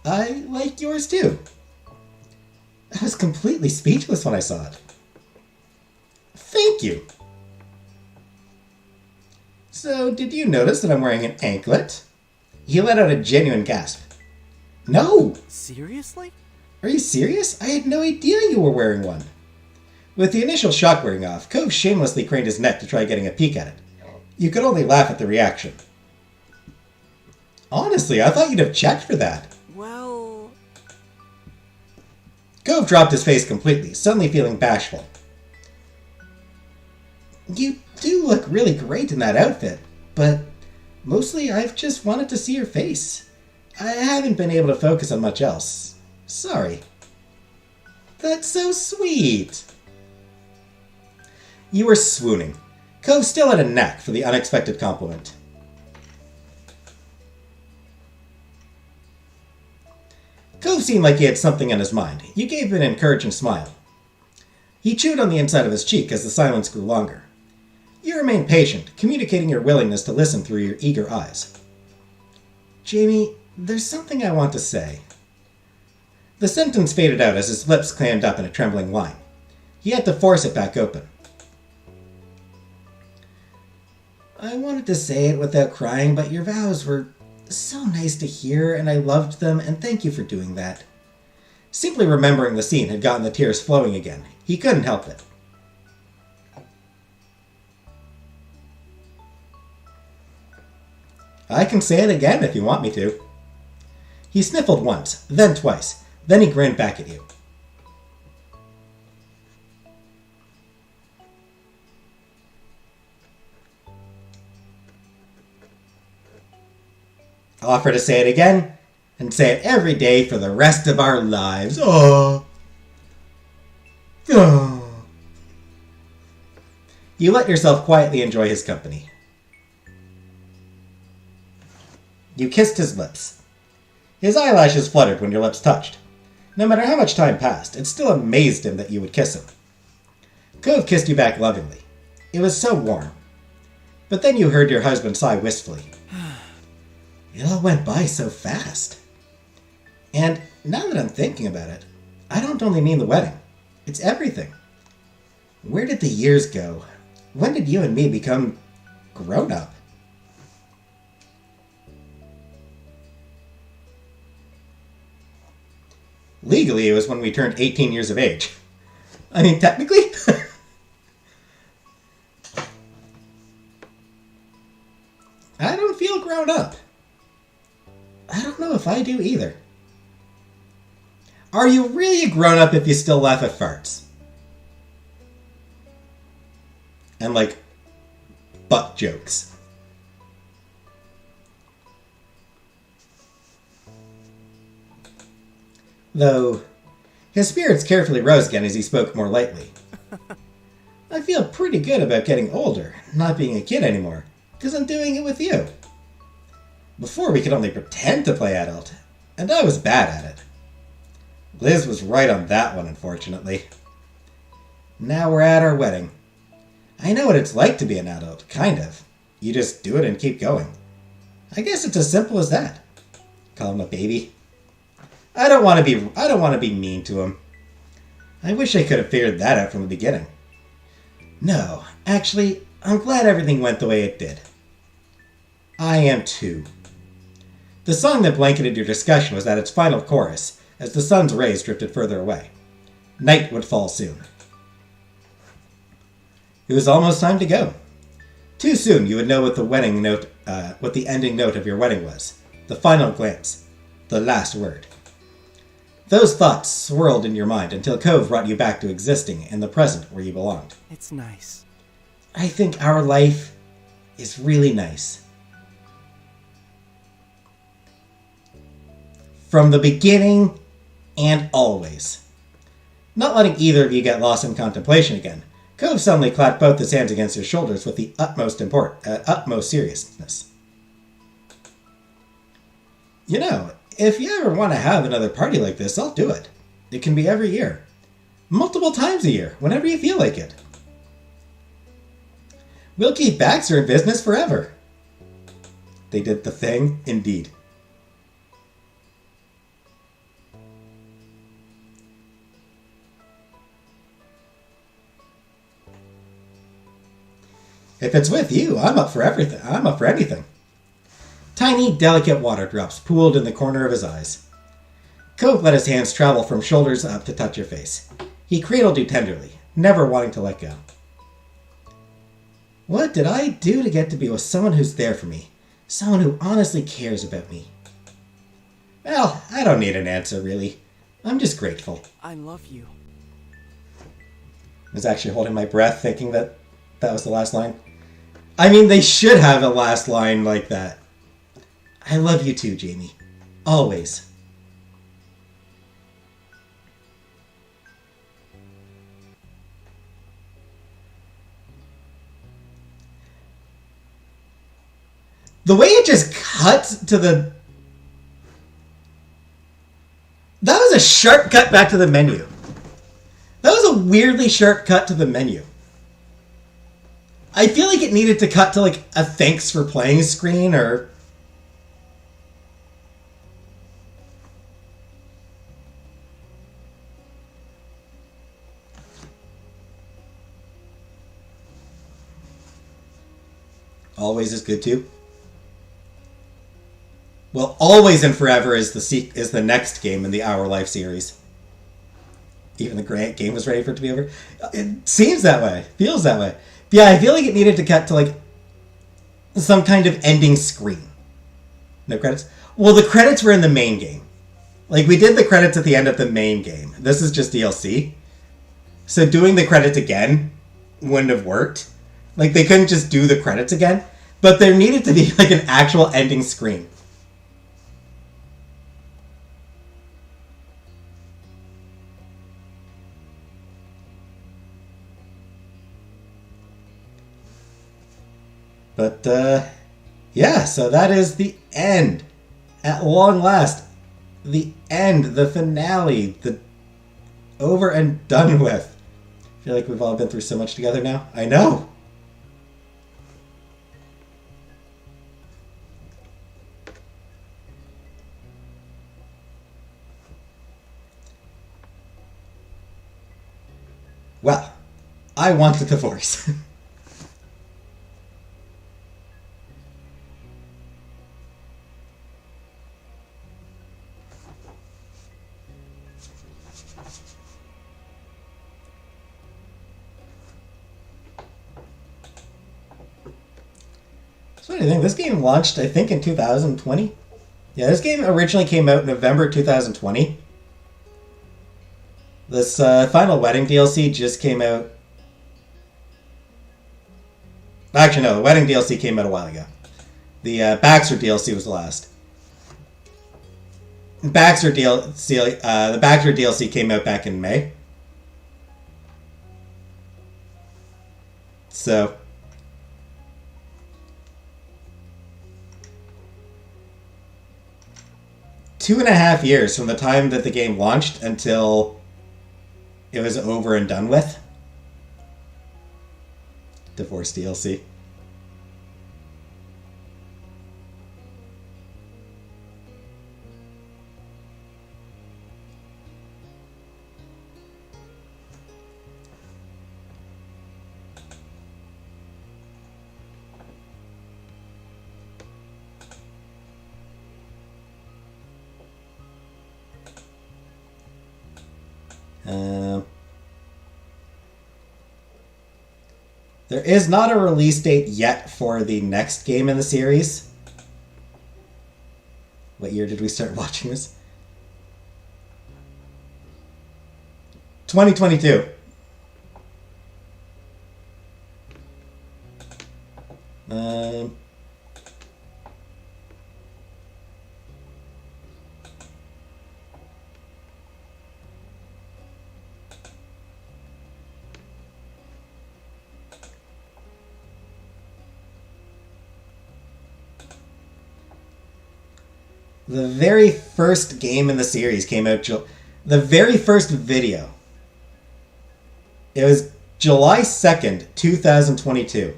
I like yours too. I was completely speechless when I saw it. Thank you. So, did you notice that I'm wearing an anklet? He let out a genuine gasp. No! Seriously? Are you serious? I had no idea you were wearing one. With the initial shock wearing off, Cove shamelessly craned his neck to try getting a peek at it. You could only laugh at the reaction. Honestly, I thought you'd have checked for that. Well... Cove dropped his face completely, suddenly feeling bashful. You do look really great in that outfit, but mostly I've just wanted to see your face. I haven't been able to focus on much else. Sorry. That's so sweet. You were swooning. Cove still had a knack for the unexpected compliment. Cove seemed like he had something on his mind. You gave him an encouraging smile. He chewed on the inside of his cheek as the silence grew longer. You remained patient, communicating your willingness to listen through your eager eyes. Jamie, there's something I want to say. The sentence faded out as his lips clammed up in a trembling line. He had to force it back open. I wanted to say it without crying, but your vows were so nice to hear, and I loved them, and thank you for doing that. Simply remembering the scene had gotten the tears flowing again. He couldn't help it. I can say it again if you want me to. He sniffled once, then twice. Then he grinned back at you. Offer to say it again, and say it every day for the rest of our lives. Oh. Oh. You let yourself quietly enjoy his company. You kissed his lips. His eyelashes fluttered when your lips touched. No matter how much time passed, it still amazed him that you would kiss him. Cove kissed you back lovingly. It was so warm. But then you heard your husband sigh wistfully. It all went by so fast. And now that I'm thinking about it, I don't only mean the wedding. It's everything. Where did the years go? When did you and me become grown up? Legally, it was when we turned 18 years of age. I mean, technically. I don't feel grown up. I don't know if I do either. Are you really a grown-up if you still laugh at farts? And, like, butt jokes. Though, his spirits carefully rose again as he spoke more lightly. I feel pretty good about getting older, not being a kid anymore, because I'm doing it with you. Before we could only pretend to play adult, and I was bad at it. Liz was right on that one, unfortunately. Now we're at our wedding. I know what it's like to be an adult, kind of. You just do it and keep going. I guess it's as simple as that. Call him a baby. I don't want to be mean to him. I wish I could have figured that out from the beginning. No, actually, I'm glad everything went the way it did. I am too. The song that blanketed your discussion was at its final chorus, as the sun's rays drifted further away. Night would fall soon. It was almost time to go. Too soon you would know what the ending note of your wedding was. The final glance. The last word. Those thoughts swirled in your mind until Cove brought you back to existing in the present where you belonged. It's nice. I think our life is really nice. From the beginning and always. Not letting either of you get lost in contemplation again, Cove suddenly clapped both his hands against his shoulders with the utmost seriousness. You know, if you ever want to have another party like this, I'll do it. It can be every year. Multiple times a year, whenever you feel like it. We'll keep Baxter in business forever. They did the thing, indeed. If it's with you, I'm up for everything. I'm up for anything. Tiny, delicate water drops pooled in the corner of his eyes. Cove let his hands travel from shoulders up to touch your face. He cradled you tenderly, never wanting to let go. What did I do to get to be with someone who's there for me, Someone who honestly cares about me. Well, I don't need an answer, really. I'm just grateful. I love you. I was actually holding my breath thinking that that was the last line. I mean, they should have a last line like that. I love you too, Jamie. Always. The way it just cuts to the... That was a sharp cut back to the menu. That was a weirdly sharp cut to the menu. I feel like it needed to cut to like a thanks for playing screen or... Always is good too. Well, Always and Forever is the next game in the Our Life series. Even the game was ready for it to be over. It seems that way. Feels that way. But yeah, I feel like it needed to cut to like some kind of ending screen. No credits? Well, the credits were in the main game. Like, we did the credits at the end of the main game. This is just DLC. So doing the credits again wouldn't have worked. Like, they couldn't just do the credits again. But there needed to be like an actual ending screen. But, yeah, so that is the end. At long last. The end, the finale, the over and done with. I feel like we've all been through so much together now. I know. Well, I want a divorce. So what do you think? This game launched, I think, in 2020? Yeah, this game originally came out in November 2020. This Final Wedding DLC just came out... Actually, no, the Wedding DLC came out a while ago. The Baxter DLC was the last. The Baxter DLC came out back in May. So... 2.5 years from the time that the game launched until it was over and done with. Divorce DLC. There is not a release date yet for the next game in the series. What year did we start watching this? 2022. The very first game in the series came out... The very first video. It was July 2nd, 2022.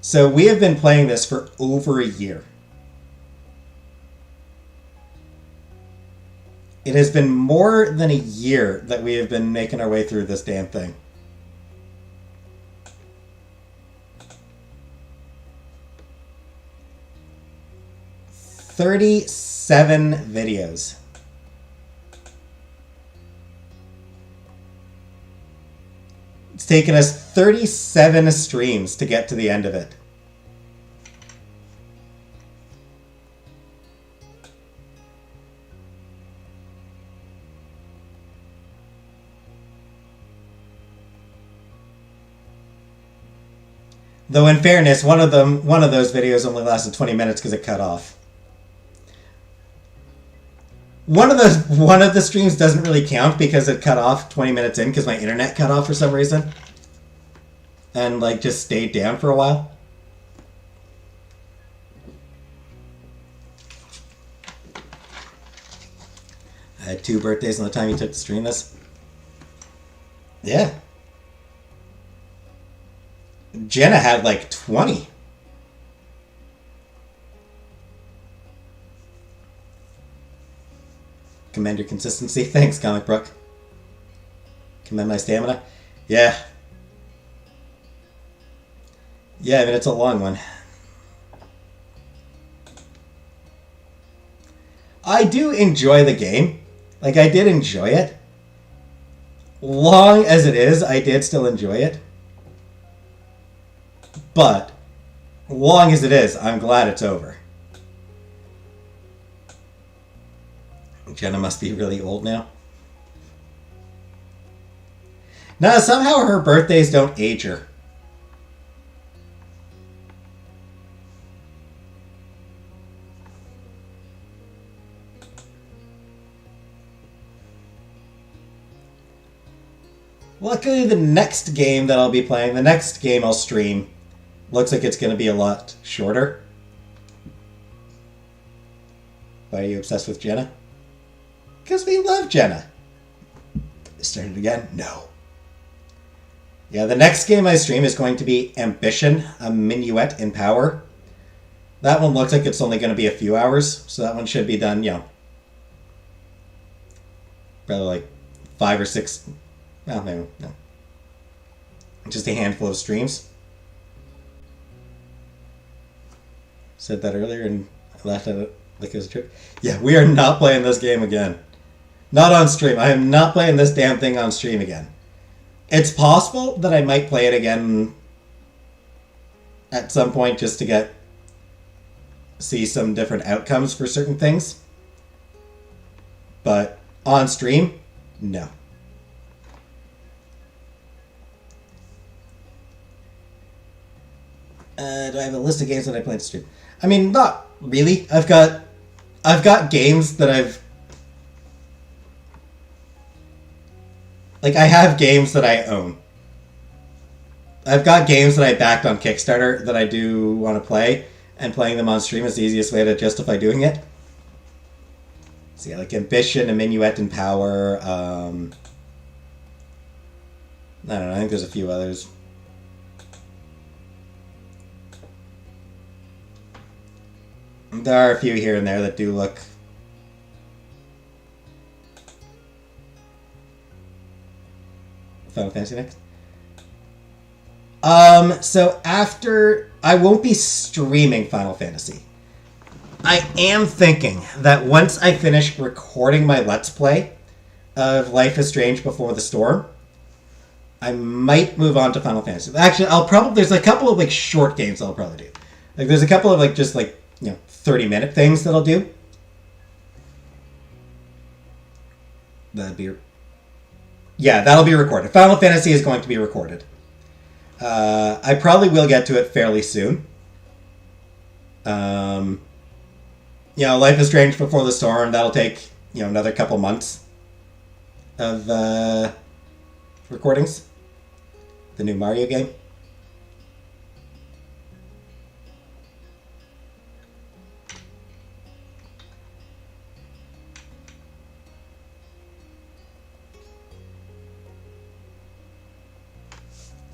So we have been playing this for over a year. It has been more than a year that we have been making our way through this damn thing. 37 videos. It's taken us 37 streams to get to the end of it. Though in fairness, one of those videos only lasted 20 minutes because it cut off. One of the streams doesn't really count because it cut off 20 minutes in because my internet cut off for some reason. And like just stayed down for a while. I had 2 birthdays in the time you took to stream this. Yeah. Jenna had like 20. Commend your consistency. Thanks, Comic Brook. Commend my stamina. Yeah. Yeah, I mean, it's a long one. I do enjoy the game. Like, I did enjoy it. Long as it is, I did still enjoy it. But, long as it is, I'm glad it's over. Jenna must be really old now. No, somehow her birthdays don't age her. Luckily, the next game that I'll be playing, the next game I'll stream, looks like it's going to be a lot shorter. Why are you obsessed with Jenna? Because we love Jenna. Started again? No. Yeah, the next game I stream is going to be Ambition, a Minuet in Power. That one looks like it's only going to be a few hours, so that one should be done, probably like 5 or 6... Well, maybe, no. Just a handful of streams. Said that earlier and I laughed at it like it was a joke. Yeah, we are not playing this game again. Not on stream. I am not playing this damn thing on stream again. It's possible that I might play it again at some point just to see some different outcomes for certain things. But on stream, no. Do I have a list of games that I plan to stream? I mean, not really. I've got games that I have games that I own. I've got games that I backed on Kickstarter that I do want to play, and playing them on stream is the easiest way to justify doing it. So yeah, like Ambition, a Minuet in Power. I don't know. I think there's a few others. There are a few here and there that do look... Final Fantasy next? So after... I won't be streaming Final Fantasy. I am thinking that once I finish recording my Let's Play of Life is Strange Before the Storm, I might move on to Final Fantasy. Actually, there's a couple of, short games I'll probably do. There's a couple of, 30-minute things that I'll do. That'll be recorded. Final Fantasy is going to be recorded. I probably will get to it fairly soon. Life is Strange Before the Storm, that'll take, another couple months of recordings. The new Mario game.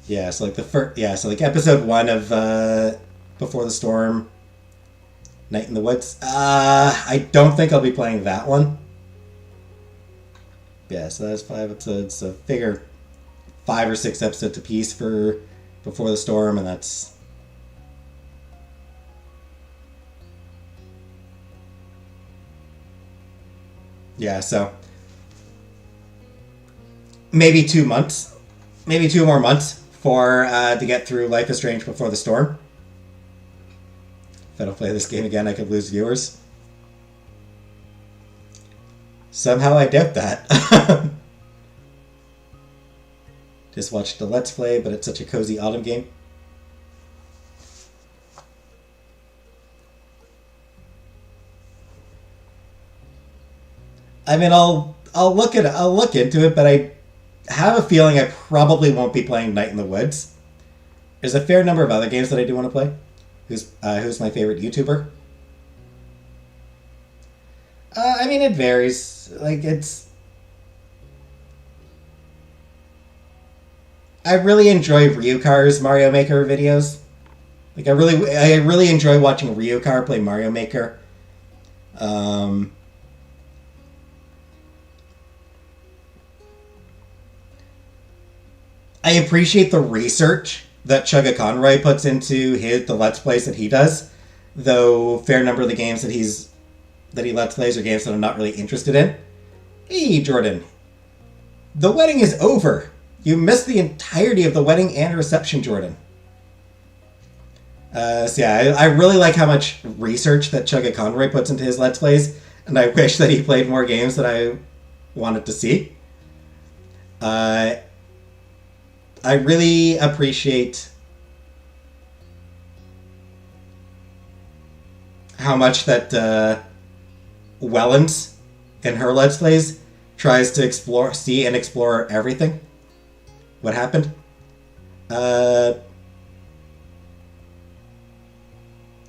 Yeah, so episode 1 of Before the Storm, Night in the Woods. I don't think I'll be playing that one. Yeah, so that's 5 episodes. So figure 5 or 6 episodes apiece for Before the Storm, and that's... Yeah, so... Maybe 2 months. Maybe 2 more months to get through Life is Strange Before the Storm. If I don't play this game again, I could lose viewers. Somehow I doubt that. Just watched the Let's Play, but it's such a cozy autumn game. I mean, I'll look into it, but I have a feeling I probably won't be playing Night in the Woods. There's a fair number of other games that I do want to play. Who's my favorite YouTuber? I mean, it varies. Like, I really enjoy Ryukar's Mario Maker videos. Like, I really enjoy watching Ryukar play Mario Maker. I appreciate the research that Chugga Conroy puts into the Let's Plays that he does, though a fair number of the games that he Let's Plays are games that I'm not really interested in. Hey, Jordan. The wedding is over. You missed the entirety of the wedding and reception, Jordan. So yeah, I really like how much research that Chugga Conroy puts into his Let's Plays, and I wish that he played more games that I wanted to see. I really appreciate how much that Wellens in her Let's Plays tries to see and explore everything. What happened? There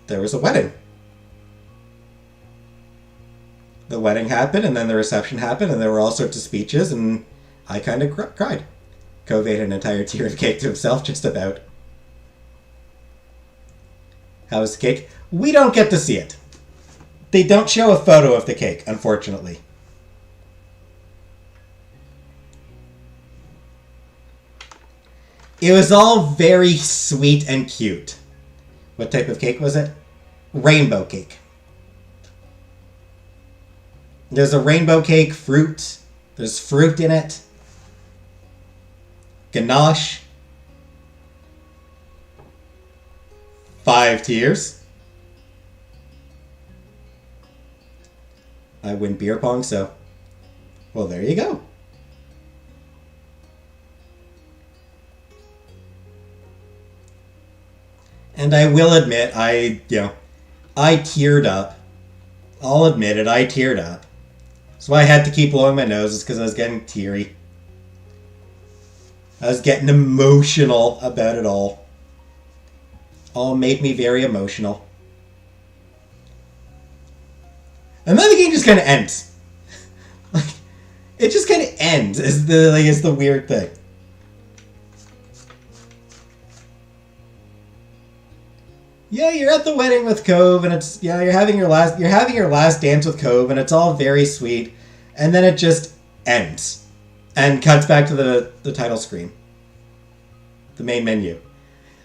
was a wedding. The wedding happened, and then the reception happened, and there were all sorts of speeches, and I kind of cried. Cove ate an entire tier of cake to himself, just about. How was the cake? We don't get to see it. They don't show a photo of the cake, unfortunately. It was all very sweet and cute. What type of cake was it? Rainbow cake. There's a rainbow cake, fruit. There's fruit in it. Ganache. 5 tiers. I win beer pong, so... Well, there you go. And I will admit, I teared up. I'll admit it, I teared up. That's why I had to keep blowing my nose, is because I was getting teary. I was getting emotional about it all. All made me very emotional. And then the game just kind of ends. Like, it just kind of ends, is the weird thing. Yeah, you're at the wedding with Cove, and you're having your last dance with Cove, and it's all very sweet, and then it just ends, and cuts back to the title screen, the main menu.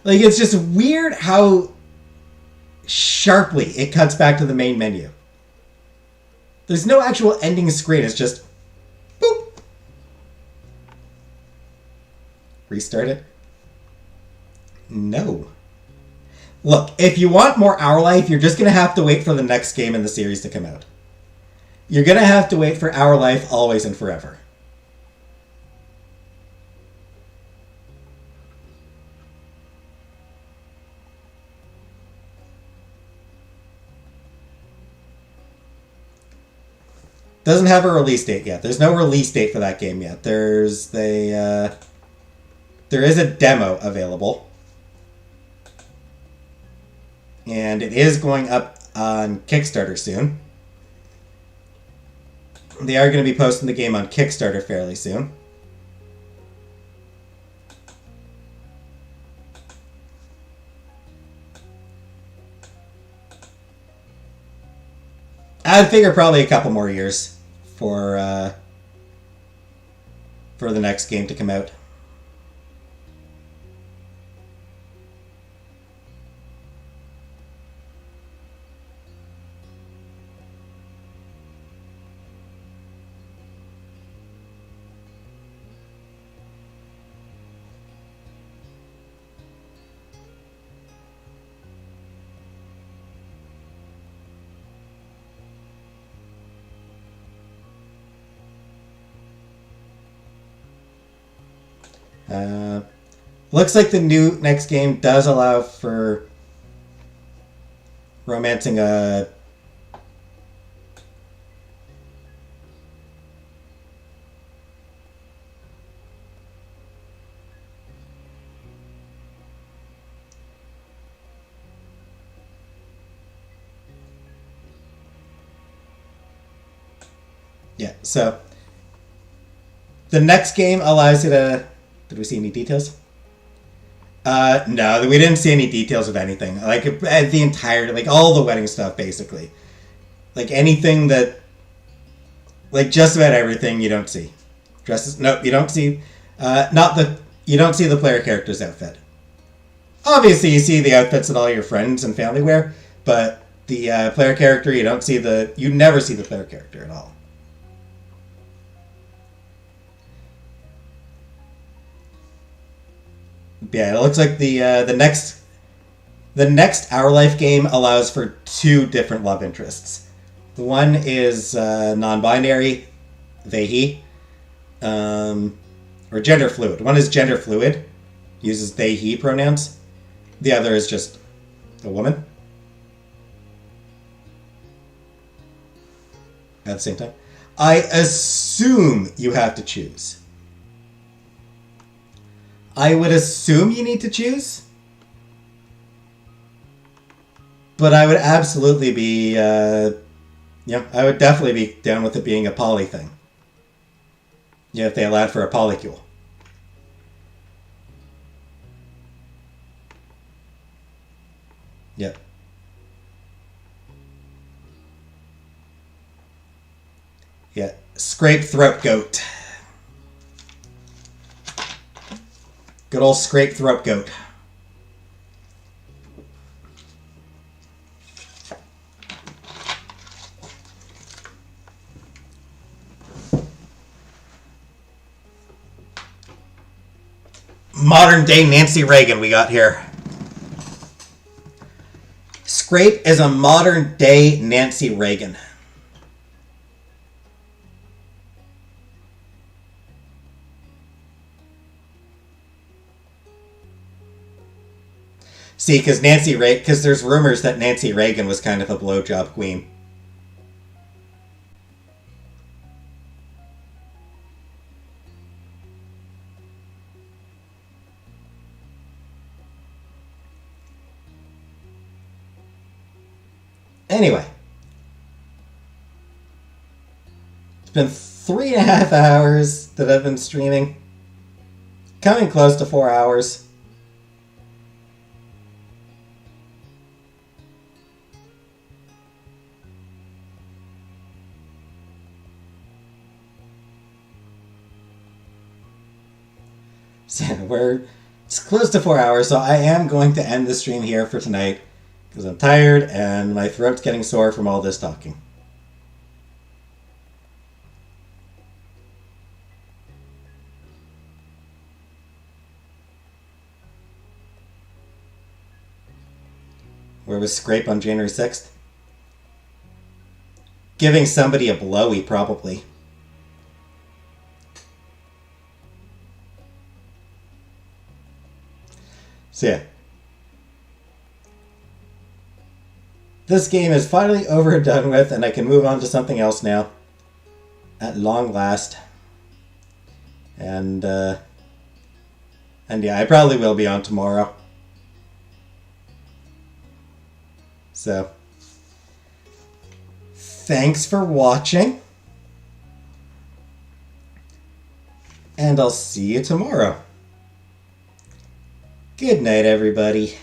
Like, it's just weird how sharply it cuts back to the main menu. There's no actual ending screen. It's just boop. Restart it. No. Look, if you want more Our Life, you're just going to have to wait for the next game in the series to come out. You're going to have to wait for Our Life always and forever. Doesn't have a release date yet. There's no release date for that game yet. There is a demo available. And it is going up on Kickstarter soon. They are going to be posting the game on Kickstarter fairly soon. I'd figure probably a couple more years for the next game to come out. Looks like the next game does allow for romancing a Yeah, so the next game allows you to... Did we see any details? No, we didn't see any details of anything. Like, the entire... Like, all the wedding stuff, basically. Like, anything that... Like, just about everything you don't see. Dresses... Nope, you don't see... You don't see the player character's outfit. Obviously, you see the outfits that all your friends and family wear, but the player character, you don't see the... You never see the player character at all. Yeah, it looks like the next Our Life game allows for 2 different love interests. One is non-binary, they, he, or gender fluid. One is gender fluid, uses they, he pronouns. The other is just a woman. At the same time. I assume you have to choose. I would assume you need to choose. But I would absolutely be, I would definitely be down with it being a poly thing. Yeah, if they allowed for a polycule. Yep. Yeah, scrape throat goat. Good old scrape throat goat. Modern day Nancy Reagan we got here. Scrape is a modern day Nancy Reagan. See, because there's rumors that Nancy Reagan was kind of a blowjob queen. Anyway. It's been 3.5 hours that I've been streaming. Coming close to 4 hours. So it's close to 4 hours, so I am going to end the stream here for tonight because I'm tired and my throat's getting sore from all this talking. Where was Scrape on January 6th? Giving somebody a blowy, probably. So yeah. This game is finally over and done with, and I can move on to something else now. At long last. And yeah, I probably will be on tomorrow. So, thanks for watching. And I'll see you tomorrow. Good night, everybody.